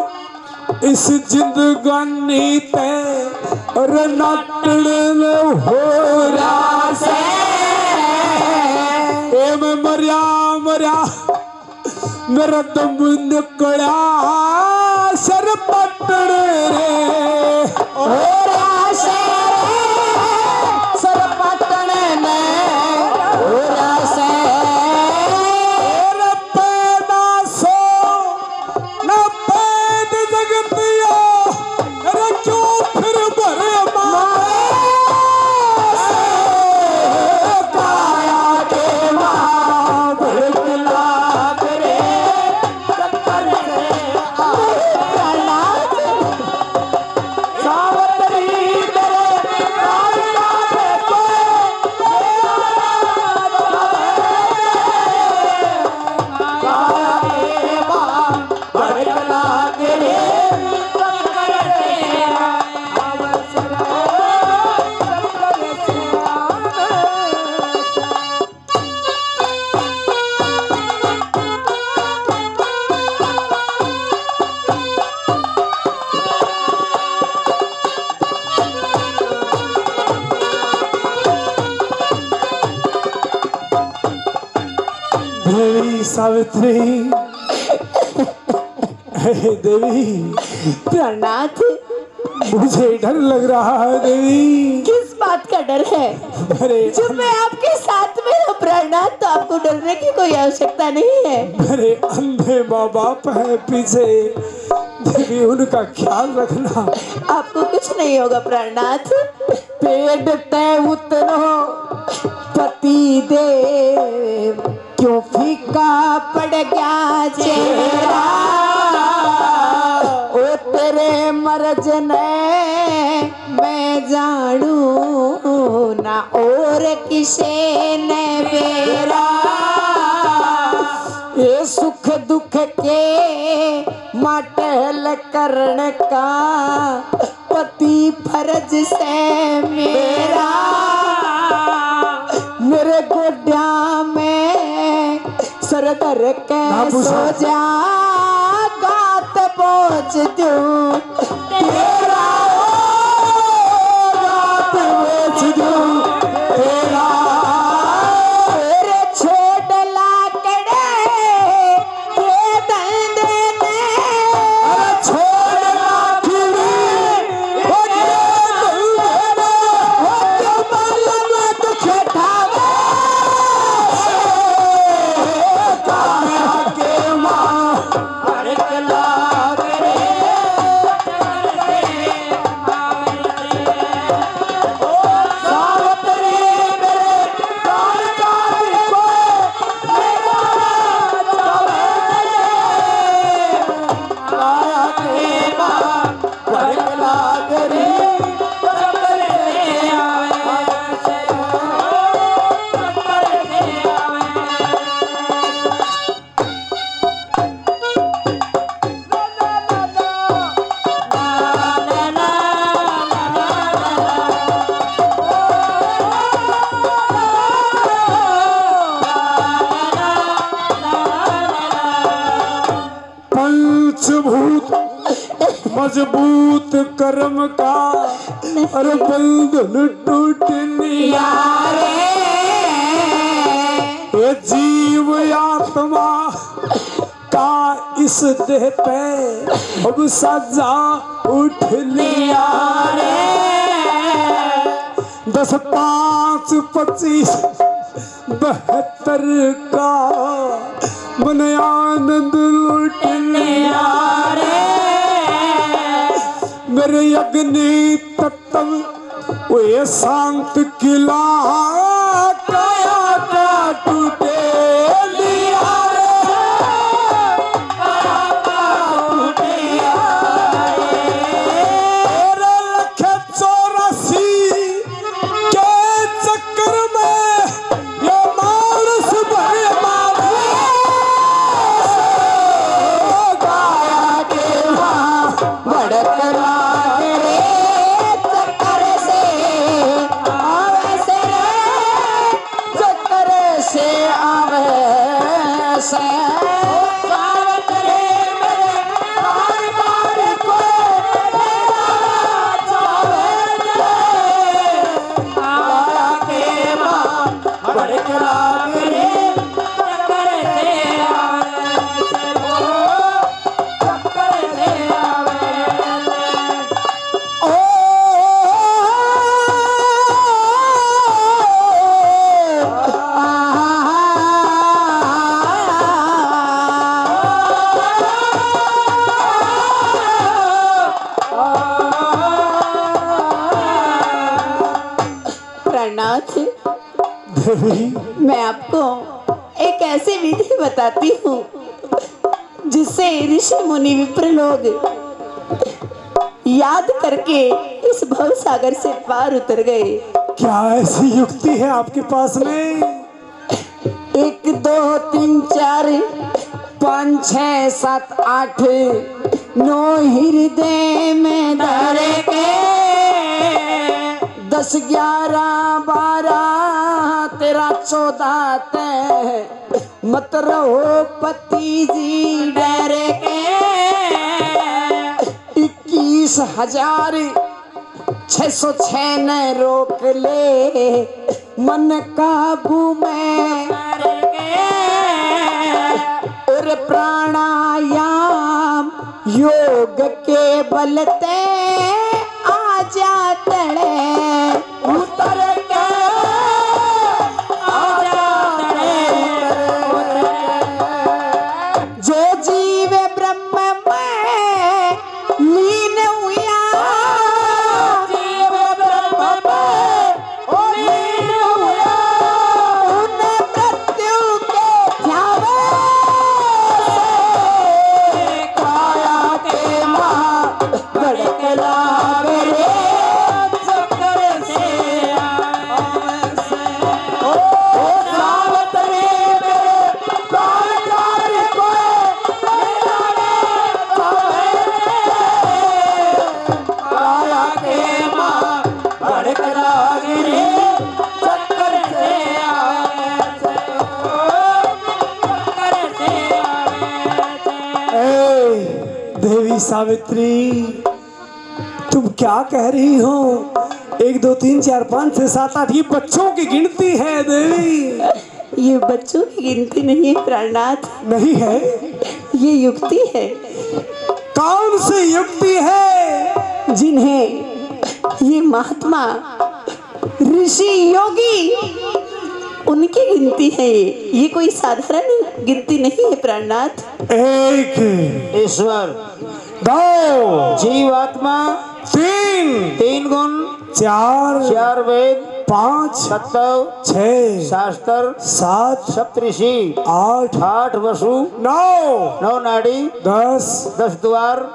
A: इस जिंदगानी ते नाटन हो से मैं मरिया मरिया मेरा दम निकला सर पटन रे सर पटन में पैदा सो न पैद जगतिया क्यों फिर भरे देवी सावित्री देवी
F: प्राणनाथ
A: मुझे डर लग रहा है देवी।
F: किस बात का डर है?
A: अरे
F: जब मैं आपके साथ में हूँ प्राणनाथ, तो आपको डरने की कोई आवश्यकता नहीं है।
A: मेरे अंधे माँ बाप है पीछे, देवी उनका ख्याल रखना।
F: आपको कुछ नहीं होगा प्राणनाथ।
B: पेड़ ते उतरो पति देव
F: क्यों फीका पड़ गया चेहरा, ओ तेरे मर्ज ने मैं जानू ना और किसे ने बेरा। ये सुख दुख के माटल करण का पति फर्ज से मेरा। मेरे गोड्या में सर धर के सो जा, गात बोझ दूं तेरा, गात बोझ दूं तेरा। मेरे छोड़ लाकड़े ये दर्द ने, अरे छोड़ लाकड़ी वो ये दर्द ने, वो कमल में दुख ठावे काया के माँ भड़क लागे रे। सावतरी मेरे काल काल को मेरा चावे काया के माँ भड़क लागे रे।
A: पंचभूत मजबूत कर्म का, अरे बंधन टूटने ये जीव आत्मा का इस देह पे अब सजा उठ लिया रे। 10 5 25 72 का मन आनंद लूट लिया रे। मेरे अग्नि तत्व वे शांत किला काया का टूटे लिया रे, काया का टूटे रे। 1,84,000 के चक्कर में ये मानस भरे मारे काया के माँ
F: भड़क लागे रे, चक्कर से आवे से रे, चक्कर से आवे से। सावत रे मेरे काल काल को मेरा चावे रे, काया के माँ भड़क लागे रे, चक्कर से आवे से वो, चक्कर से आवे से। ओ प्रणाथ,
A: देवी
F: मैं आपको एक ऐसी विधि बताती हूँ जिससे ऋषि मुनि विप्र लोग याद करके इस भव सागर से पार उतर गए।
A: क्या ऐसी युक्ति है आपके पास में?
F: 1 2 3 4 5 6 7 8 9 हृदय में धर के 10 11 12 13 14 ते मत रहो पति जी डर के। 21,606 ने रोक ले मन काबू में और प्राणायाम योग के बलते आ जाते उतर के आ जाते जो जीव ब्रह्म में लीन हुआ जीव ब्रह्म में लीन हुआ उन मृत्यु के
A: सावित्री, तुम क्या कह रही हो? 1 2 3 4 5 6 7 8 ये बच्चों की गिनती है देवी।
F: ये बच्चों की गिनती नहीं है प्राणनाथ,
A: नहीं है?
F: ये युक्ति है।
A: कौन सी युक्ति है?
F: जिन्हें ये महात्मा ऋषि योगी उनकी गिनती है। ये कोई साधारण गिनती नहीं है प्राणनाथ।
A: 1
C: ईश्वर,
A: 2
C: जीवात्मा,
A: 3
C: तीन गुण,
A: 4
C: वेद,
A: 5
C: तत्व,
A: 6
C: शास्त्र,
A: 7
C: सप्तऋषि,
A: 8
C: 8 वसु,
A: 9
C: 9 नाड़ी,
A: 10
C: द्वार,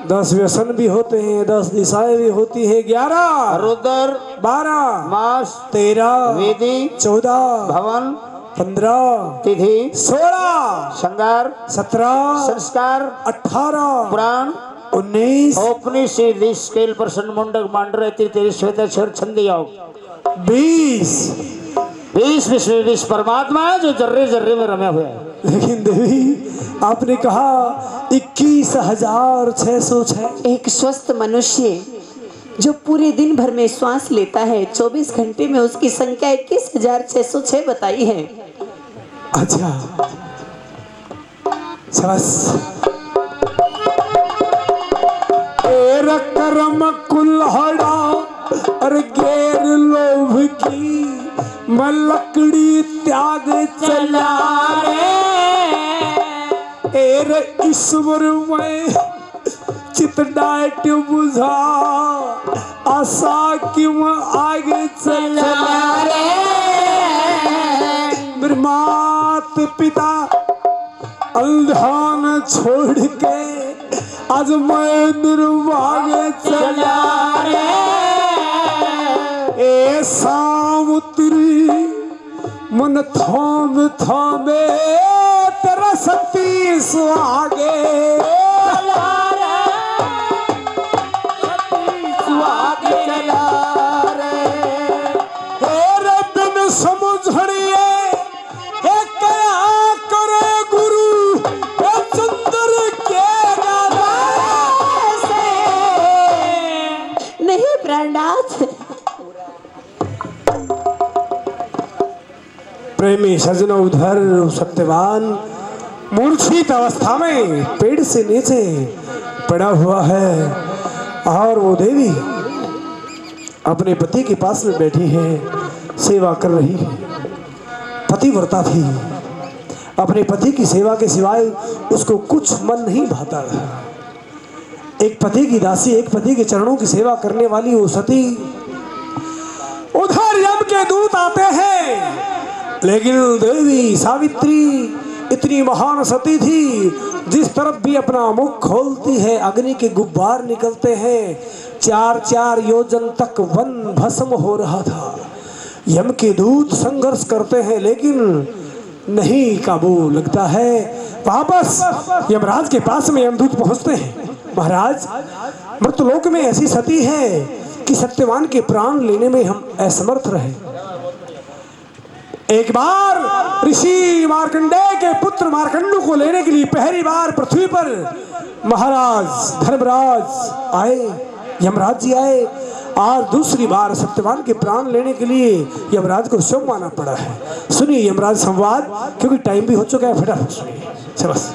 A: 10 व्यसन भी होते हैं, 10 दिशाएं भी होती है, 11
C: रुद्र,
A: 12
C: मास,
A: 13
C: वेदी,
A: 14
C: भवन,
A: 15
C: तिथि,
A: 16
C: श्रृंगार,
A: 17
C: संस्कार,
A: 18
C: पुराण,
A: 19
C: उपनिषद, स्केल, प्रसन्न, मुंडक, मांडर, तेरी श्वेताक्षर, छंद योग,
A: 20।
C: 20 विश्व 20 परमात्मा है जो जर्रे जर्रे में रमे हुए हैं।
A: लेकिन देवी आपने कहा 21,606।
F: एक स्वस्थ मनुष्य जो पूरे दिन भर में श्वास लेता है 24 घंटे में उसकी संख्या 21,606 बताई है।
A: अच्छा बस तेरा कर्म कुल्हड़ा और गैर लोभ की मैं लकड़ी त्याग चला रे ईश्वर में चित डाट बुझा आशा कि मैं आगे चला रे मेरे मात पिता अल्लाह छोड़ के आज मैं निर्भाग चला रे ए सामुत्री मन थाम थामे तेरा सती सुहागे चला रे सती सुहागे चला रे तेरे बिन समझणिए क्या करे गुरु चंद्र के से
F: नहीं प्राणनाथ,
A: प्रेमी सजन उधर सत्यवान मूर्छित अवस्था में पेड़ से नीचे पड़ा हुआ है और वो देवी अपने पति के पास में बैठी है, सेवा कर रही है। पतिव्रता थी, अपने पति की सेवा के सिवाय उसको कुछ मन नहीं भाता। एक पति की दासी, एक पति के चरणों की सेवा करने वाली वो सती। उधर यम के दूत आते हैं, लेकिन देवी सावित्री इतनी महान सती थी, जिस तरफ भी अपना मुख खोलती है अग्नि के गुब्बार निकलते हैं। 4-4 योजन तक वन भस्म हो रहा था। यम के दूत संघर्ष करते हैं लेकिन नहीं काबू लगता है। वापस यमराज के पास में यमदूत पहुंचते हैं। महाराज, मृतलोक में ऐसी सती है कि सत्यवान के प्राण लेने में हम असमर्थ रहे। एक बार ऋषि मार्कंडेय के पुत्र मार्कंडू को लेने के लिए पहली बार पृथ्वी पर महाराज धर्मराज आए, यमराज जी आए, और दूसरी बार सत्यवान के प्राण लेने के लिए यमराज को शुभ माना पड़ा है। सुनिए यमराज संवाद, क्योंकि टाइम भी हो चुका है। फटाफट सुनिए। बस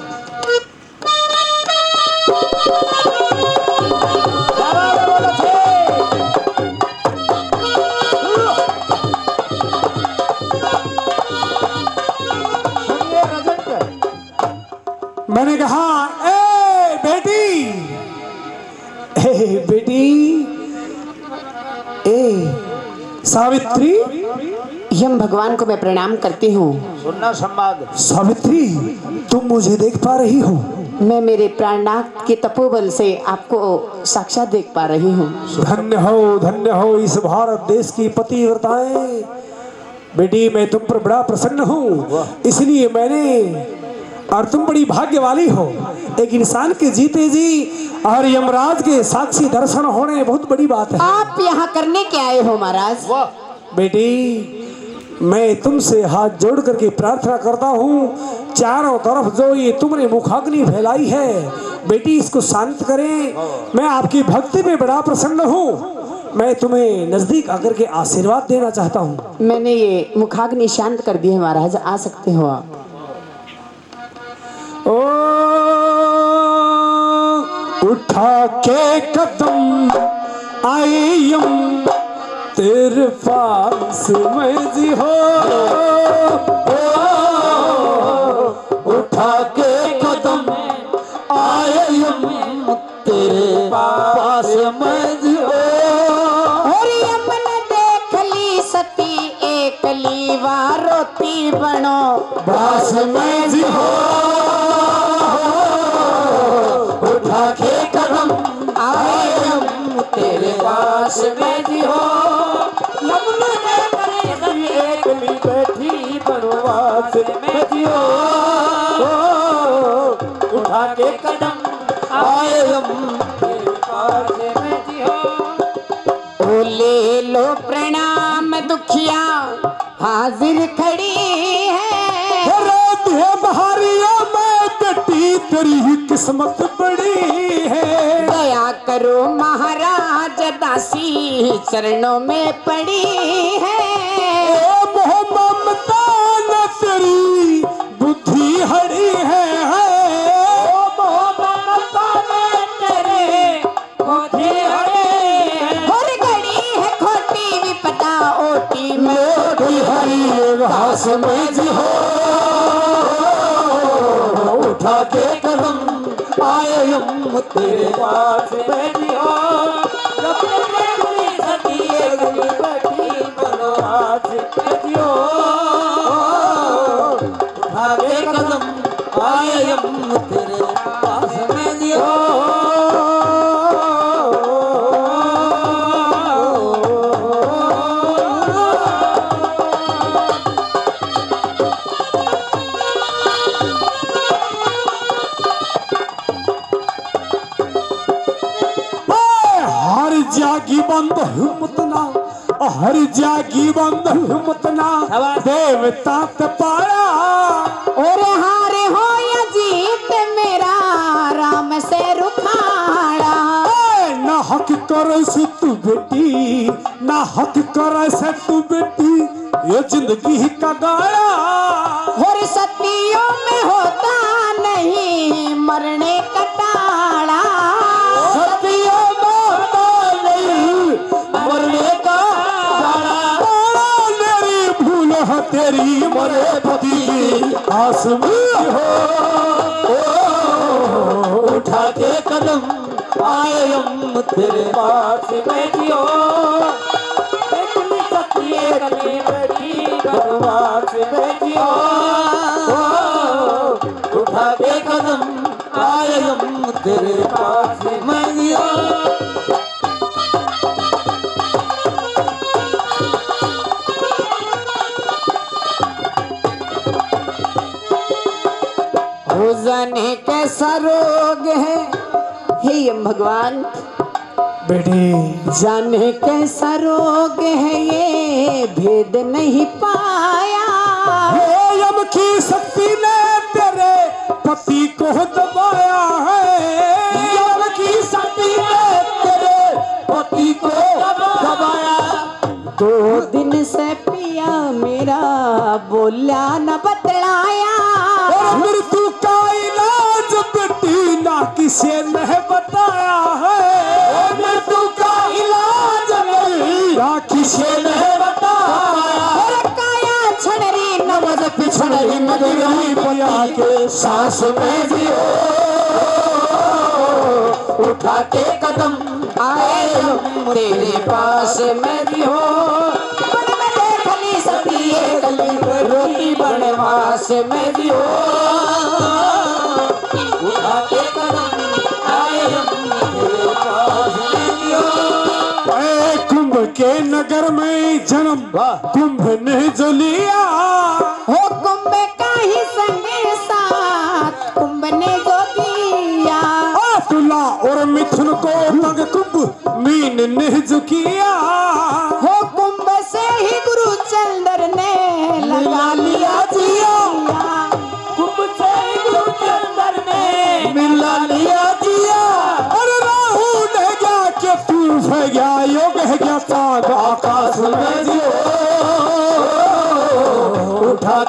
A: मैंने कहा ए बेटी, ए बेटी, ए सावित्री।
F: यम भगवान को मैं प्रणाम करती हूँ।
C: सुनना संवाद।
A: सावित्री, तुम मुझे देख पा रही हो?
F: मैं मेरे प्राणनाथ के तपोबल से आपको साक्षात देख पा रही हूँ।
A: धन्य हो इस भारत देश की पतिव्रताएं। बेटी, मैं तुम पर बड़ा प्रसन्न हूँ, इसलिए मैंने, और तुम बड़ी भाग्यवाली हो। एक इंसान के जीते जी और यमराज के साक्षी दर्शन होने बहुत बड़ी बात है।
F: आप यहाँ करने के आए हो महाराज?
A: बेटी, मैं तुमसे हाथ जोड़ करके प्रार्थना करता हूँ, चारों तरफ जो ये तुमने मुखाग्नि फैलाई है बेटी, इसको शांत करें। मैं आपकी भक्ति में बड़ा प्रसन्न हूँ। मैं तुम्हें नजदीक आकर के आशीर्वाद देना चाहता हूँ।
F: मैंने ये मुखाग्नि शांत कर दी है महाराज, आ सकते हो आप।
A: ओ उठा के कदम आए यम तेरे पास मैं जी हो।
C: उठा के कदम आए हम तेरे पास मज हो।
F: और यमन देख ली सती एकली वारोती बनो
C: पास मज हो। उठा के कदम आए हम तेरे पास मज हो। यमुना देख ली एकली बैठी बनवास मज हो। उठा के कदम आए हम तेरे पास मज हो।
F: ओ ले लो प्रणाम दुखिया हाजिर खड़ी है।
A: राधे बहारिया मैं बेटी तेरी ही किस्मत बड़ी है।
F: दया करो महाराज दासी चरणों में पड़ी है।
A: मोह ममता न तेरी बुद्धि हरी है।
F: और घड़ी है खोटी विपदा ओटी में
C: घास में जी हो। उठा के कदम आए हम तेरे पास बैठी हो। सती गली बैठी बनवास बैठी हो। उठा के कदम आए हम तेरे पास बैठी हो।
A: हर जागी बंद हिम्मत ना, हर जागी बंद हिम्मत ना देवता ते पाया।
F: और हारे हो या जीत मेरा राम से रुखाड़ा।
A: ना हक कर से तू बेटी, ना हक कर से तू बेटी, ये जिंदगी का गाया।
F: और सतियों में होता नहीं मरने का टाड़ा।
C: सतियों में होता नहीं मरने का
A: ताड़ा। मेरी भूल है तेरी मरे पति की आस में हो।
C: उठा के कदम आए हम तेरे पास बैठी हो। गली बैठी बनवास बैठी हो। उठा के कदम आए हम तेरे पास बैठी हो।
F: हो जाने कैसा रोग है हे यम भगवान,
A: बेटी
F: जाने कैसा रोग है ये भेद नहीं पाया।
A: हे यम की शक्ति ने तेरे पति को दबाया है।
C: यम की शक्ति ने तेरे पति को दबाया।
F: 2 दिन से पिया मेरा बोला न बतलाया।
A: और मृत्यु का इलाज बेटी ना किसी ने बताया है।
C: मृत्यु का इलाज नहीं
A: ना किसी ने
C: बताया।
F: और काया छड़री नवज
C: पिछड़ी मगरी बया के सांस में जियो। उठा के कदम
F: आए हम तेरे पास में भी हो। मन में देखली सती गली रोटी बनवास में भी हो।
C: उठा के कदम आए हम तेरे पास में जियो।
A: ऐ कुंभ के नगर में जन्म कुंभ ने जो लिया।
F: हो कुंभ का ही संगे साथ कुंभ ने जो दिया।
A: तुला और मिथुन को तंग कुंभ मीन ने जो किया।
F: हो कुंभ से ही गुरु चंद्र ने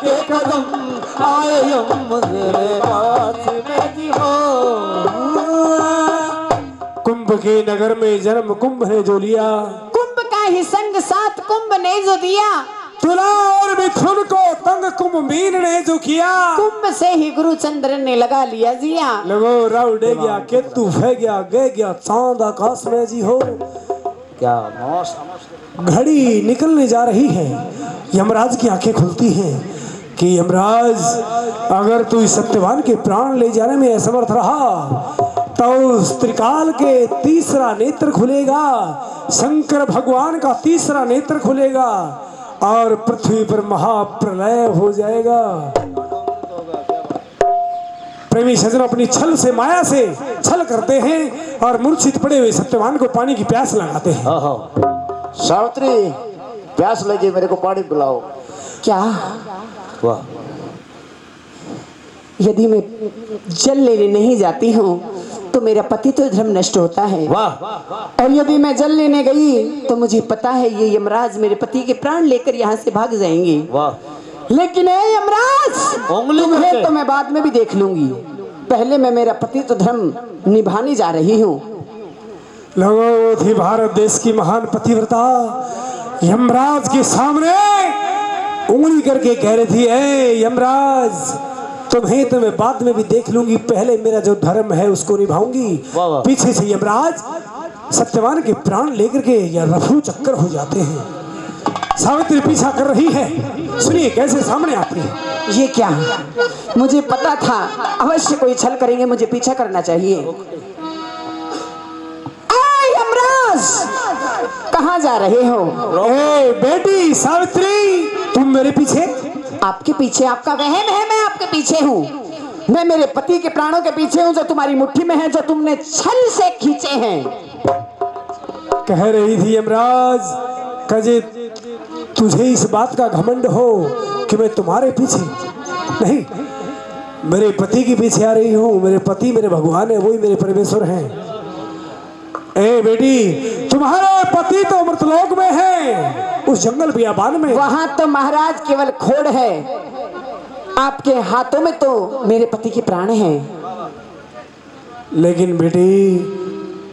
C: के कदम आए हम तेरे पास में जी हो।
A: कुंभ के नगर में जन्म कुंभ ने जो लिया,
B: कुंभ का ही संग साथ कुंभ ने जो दिया,
A: तुला और मिथुन को तंग कुंभ मीन ने जो किया।
B: कुंभ से ही गुरु चंद्र ने लगा लिया जिया।
A: लगो राव डे गया, केतु फै गया, गे गया चांद आकाश में जी हो।
C: क्या मौसम।
A: घड़ी निकलने जा रही है, यमराज की आंखें खुलती हैं कि यमराज अगर तू इस सत्यवान के प्राण ले जाने में असमर्थ रहा तो उस त्रिकाल के तीसरा नेत्र खुलेगा, शंकर भगवान का तीसरा नेत्र खुलेगा और पृथ्वी पर महाप्रलय हो जाएगा। प्रेमी सज्जन अपनी छल से, माया से छल करते हैं और मूर्छित पड़े हुए सत्यवान को पानी की प्यास लगाते हैं।
E: सावित्री, प्यास लगी, मेरे को पानी पिलाओ।
B: क्या
C: वाह।
B: यदि मैं जल लेने नहीं जाती हूँ तो मेरा पति तो धर्म नष्ट होता है,
C: वाह।
B: और यदि मैं जल लेने गई तो मुझे पता है ये यमराज मेरे पति के प्राण लेकर यहाँ से भाग जाएंगे।
C: वाह।
B: लेकिन ए यमराज,
C: उंगली
B: तुम्हें
C: करके।
B: तो मैं बाद में भी देख लूंगी, पहले मैं मेरा पति तो धर्म निभाने जा रही हूँ।
A: लोगों थी भारत देश की महान पतिव्रता, यमराज के सामने उंगली करके कह रही थी, ए यमराज तुम्हें तो मैं बाद में भी देख लूंगी, पहले मेरा जो धर्म है उसको निभाऊंगी।
C: वाह वाह।
A: पीछे से यमराज सत्यवान के प्राण लेकर के या रफू चक्कर हो जाते हैं। सावित्री पीछा कर रही है, सुनिए कैसे सामने आती है।
B: ये क्या, मुझे पता था अवश्य कोई छल करेंगे, मुझे पीछा करना चाहिए। ए यमराज, कहाँ जा रहे हो?
A: ए बेटी सावित्री, तुम मेरे पीछे?
B: आपके पीछे? आपका वहम है मैं आपके पीछे हूँ। मैं मेरे पति के प्राणों के पीछे हूँ जो तुम्हारी मुट्ठी में है, जो तुमने छल से खींचे हैं।
A: कह रही थी यमराज, कजे तुझे इस बात का घमंड हो कि मैं तुम्हारे पीछे नहीं, मेरे पति के पीछे आ रही हूँ। मेरे पति मेरे भगवान है, वही मेरे परमेश्वर हैं। ए बेटी, तुम्हारे पति तो मृतलोक में है, उस जंगल बियाबान में।
B: वहां तो महाराज केवल खोड़ है, आपके हाथों में तो मेरे पति के प्राण हैं।
A: लेकिन बेटी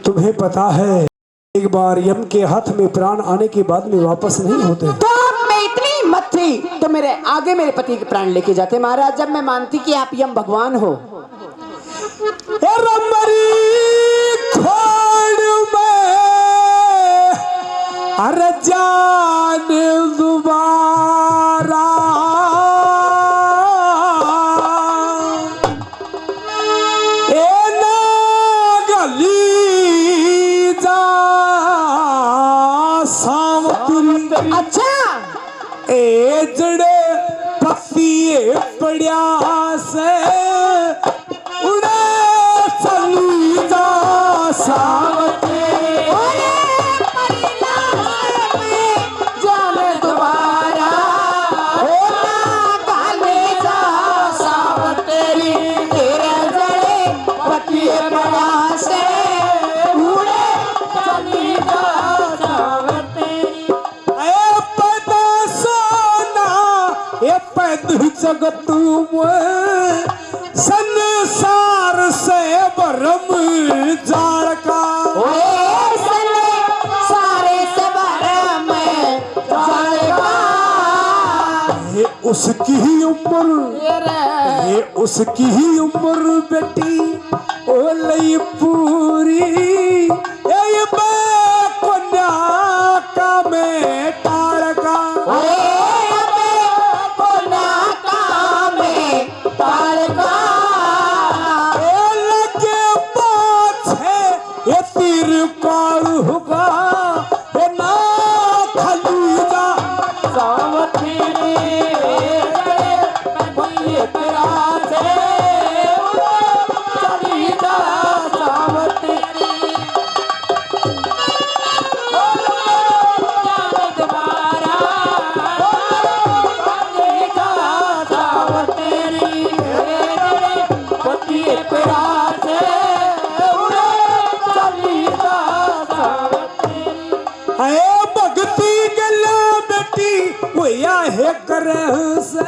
A: तुम्हें पता है, एक बार यम के हाथ में प्राण आने के बाद में वापस नहीं होते।
B: तो अब मैं इतनी मत थी तो मेरे आगे मेरे पति के प्राण लेके जाते महाराज, जब मैं मानती कि आप यम भगवान हो।
A: अरे जान दोबारा ए ना गली जा सावतुरी।
B: अच्छा,
A: ए जड़े पतिए पड़िया से उड़े चली जा सावतुरी। जगत संसार से भरम जाड़ का,
B: सारे से भरम जाड़ का।
A: ये उसकी ही उम्र, ये उसकी ही उम्र बेटी ओ लई पूरी। ये कन्या का में टाड़ का, भक्ति गला बेटी वो या है कर से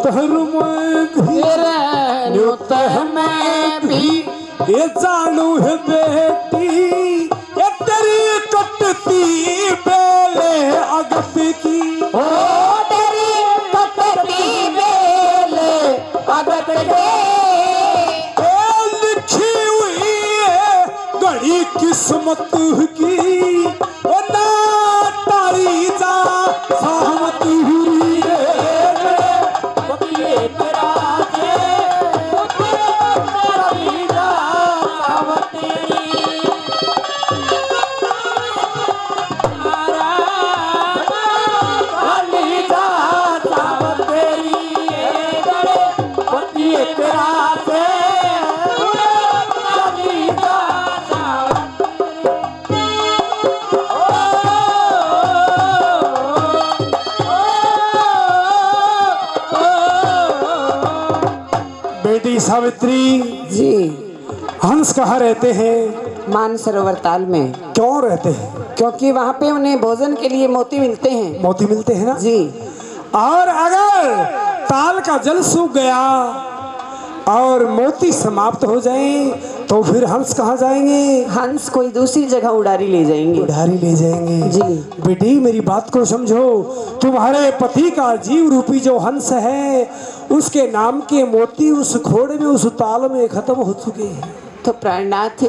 A: में भी
B: न्यूत में भी
A: ये जानू है बेटी ये तेरी कटती बेले अगप की
B: ओ तेरी कटती बेले अगत के
A: ए लिखी हुई है घड़ी किस्मत की ओ ना तारी जा सहमत हुई है बेटी सावित्री
B: जी
A: हंस कहाँ रहते हैं?
B: मानसरोवर ताल में,
A: क्यों रहते हैं?
B: क्योंकि वहाँ पे उन्हें भोजन के लिए मोती मिलते हैं।
A: मोती मिलते हैं ना
B: जी।
A: और अगर ताल का जल सूख गया और मोती समाप्त हो जाएं तो फिर हंस कहाँ जाएंगे?
B: हंस कोई दूसरी जगह उड़ारी ले जाएंगे।
A: उड़ारी ले जाएंगे।
B: जी।
A: बेटी मेरी बात को समझो, तुम्हारे पति का जीव रूपी जो हंस है उसके नाम के मोती उस खोड़ में उस ताल में खत्म हो चुके हैं।
F: तो प्राणनाथ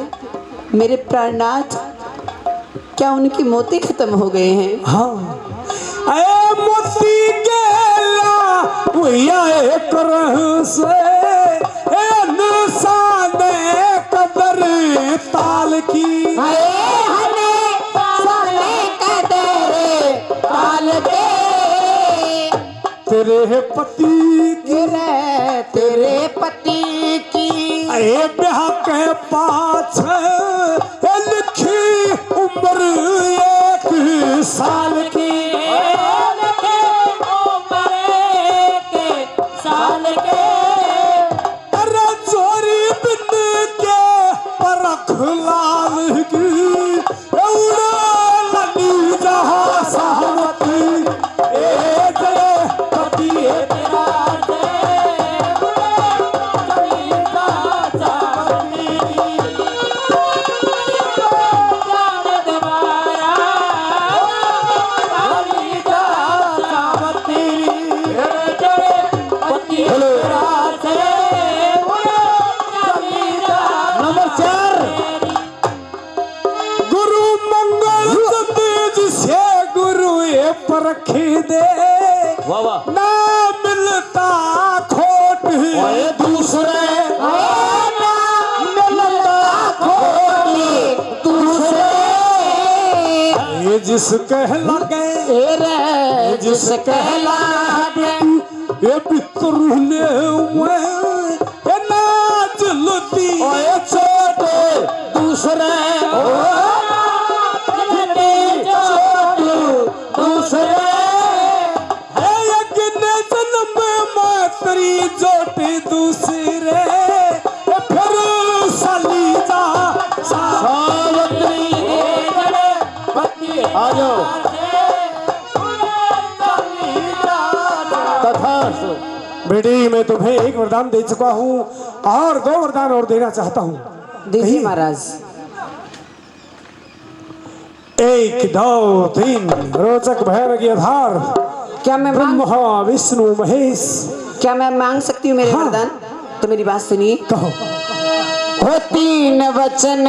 F: मेरे प्राणनाथ क्या उनकी मोती खत्म हो गए हैं?
A: हाँ ए मोती गेला भैया एक रहस ए निशान कदर ताल की तेरे पति की
B: तेरे पति की
A: ए ब्याह के पाछ ए लिखी उम्र एक साल की अरे चोरी बिन के परख लाल की उड़ा लगी जहाँ सहमती ए जय पति तेरा नंबर 4 गुरु मंगल जिसे गुरु ये परख दे ना मिलता खोट है दूसरे ये जिस कहला गए जिस कहला ये पितरू ने हुए ये नाच लुटी छोटे दूसरे दूसरे है यज्ञ जन्म मातरी जोटी दूसरे फिर साली जा सावत्री आ जाओ तथास्तु। बेटी मैं तुम्हें एक वरदान दे चुका हूँ और 2 वरदान और देना चाहता हूँ।
B: दीजिए महाराज।
A: 1 2 3 रोचक भयानक आधार
B: क्या मैं मांग
A: ब्रह्मा विष्णु महेश।
B: क्या मैं मांग सकती हूँ मेरे
A: हाँ।
B: वरदान? तो मेरी बात सुनिए।
A: कहो।
B: हो 3 वचन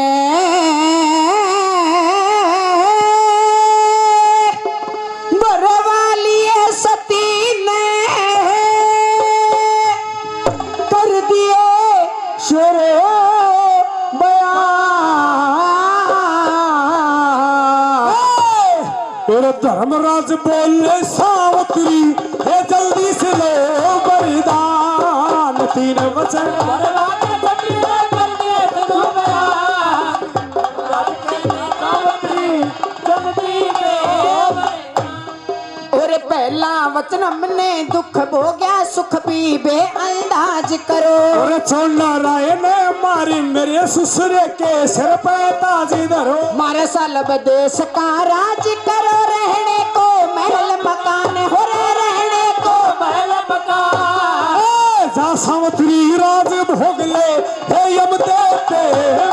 B: बरवा लिए सती ने कर दिए शुरू
A: और धर्मराज बोले सावत्री हे जल्दी से लो बलिदान। 3 वचन
B: और पहला वचन हमने दुख भोग्या सुख पीबे अंदाज करो।
A: और छोड़ना राय ने मारी मेरे ससुरे के सिर पे ताजी धरो।
B: मारे सालब देश का राज करो रहने को महल मकान हो रे रहने को महल मकान।
A: जा सावत्री राज भोग ले हे यम देते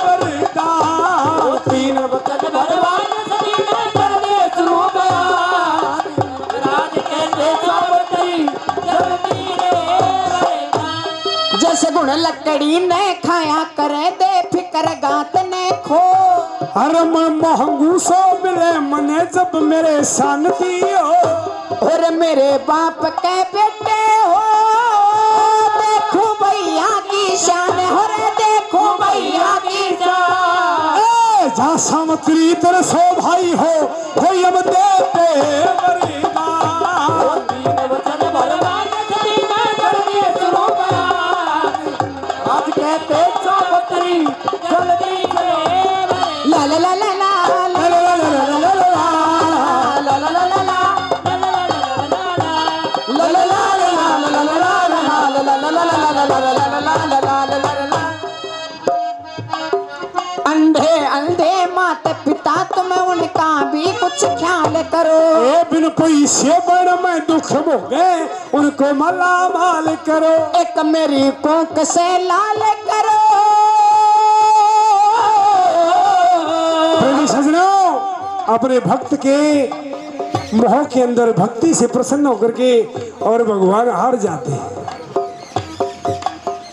A: वरदान तीन वचन भगवान सभी ने कर दे शुरू बयान राज कहते सावत्री जल्दी रे वरदान
B: जैसे गुण लकड़ी ने खाया करे दे फिकर गात ने खो
A: हर मन महंगू सो मिले मने जब मेरे शांति हो
B: और मेरे बाप के बेटे हो देखो भैया की शान हो रे देखो भैया की शान
A: ए जा सावत्री तेरे सो भाई हो यम देते वरदान तीन वचन भगवान सभी ने कर दिए शुरू बयान आज कहते सावत्री जल्दी से
B: ला ला ला ला ला ला ला ला ला ला ला अंधे अंधे माता पिता तुम उनका भी कुछ ख्याल करो
A: ए बिन कोई से बड़ मैं दुख भोगे उनको मला माल करो
B: एक मेरी कोंक से लाल करो
A: प्रेमी सजनों अपने भक्त के मोह के अंदर भक्ति से प्रसन्न होकर के और भगवान हार जाते हैं।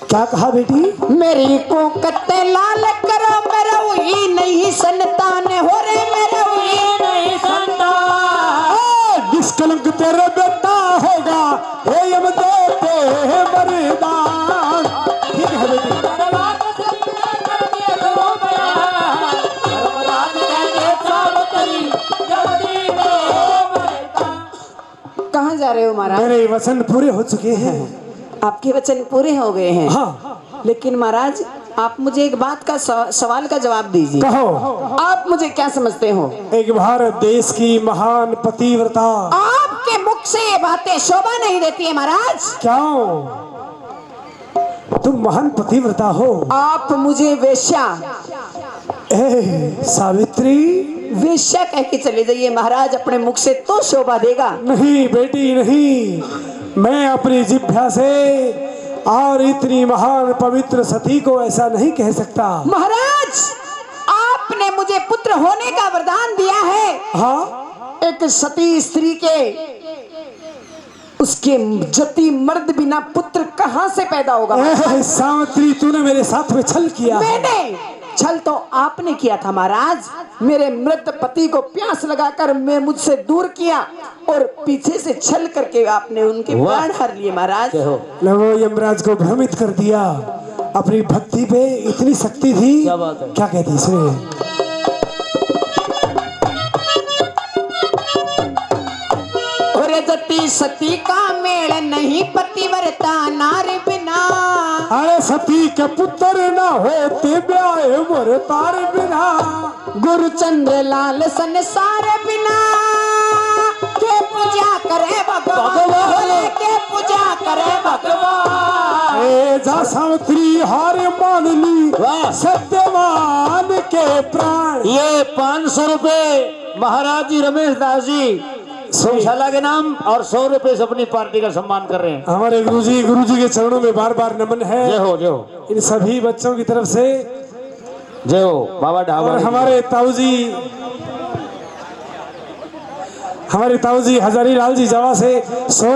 A: क्या कहा बेटी
B: मेरी कोंक ते लाल करो मेरा वही नहीं संतान हो रे मेरा वही नहीं संतान
A: निष्कलंक तेरे बेटा होगा हे यम देते वरदान ठीक है बेटी
B: कहाँ जा रहे हो महाराज
A: मेरे वचन पूरे हो चुके हैं।
B: आपके वचन पूरे हो गए हैं
A: हाँ
B: लेकिन महाराज आप मुझे एक बात का सवाल का जवाब दीजिए
A: कहो
B: आप मुझे क्या समझते हो
A: एक भारत देश की महान पतिव्रता
B: आपके मुख से ये बातें शोभा नहीं देती है महाराज
A: क्यों तुम महान पतिव्रता हो
B: आप मुझे वेश्या
A: ए सावित्री
B: वेश्या कह के चले जाइए महाराज अपने मुख से तो शोभा देगा
A: नहीं बेटी नहीं मैं अपनी जिह्वा से और इतनी महान पवित्र सती को ऐसा नहीं कह सकता
B: महाराज आपने मुझे पुत्र होने का वरदान दिया है
A: हाँ
B: एक सती स्त्री के उसके जति मर्द बिना पुत्र कहाँ से पैदा होगा
A: ए, सावित्री तूने मेरे साथ में छल किया
B: मैंने छल तो आपने किया था महाराज मेरे मृत पति को प्यास लगाकर मैं मुझसे दूर किया और पीछे से छल करके आपने उनके प्राण हर लिए महाराज
A: लगो यमराज को भ्रमित कर दिया अपनी भक्ति पे इतनी शक्ति थी क्या कहती इसने
B: जति सती का मेल नहीं पतिव्रता नारी बिना
A: अरे सती के पुत्र ना होते ब्याह मोर तार बिना
B: गुरुचंद्र लाल संसार बिना के पूजा करे भगवान के पूजा करे भगवान
A: ए जा सावित्री हार मान ली सत्यवान के प्राण
C: ये 500 रुपए महाराज जी रमेश दास जी गौशाला के नाम और 100 रुपए से अपनी पार्टी का सम्मान कर रहे हैं।
A: हमारे गुरुजी के चरणों में बार बार नमन है।
C: जय हो जय हो
A: इन सभी बच्चों की तरफ से
C: जय हो बाबा ढाबा
A: और हमारे ताऊजी हजारी लाल जी जवा से 100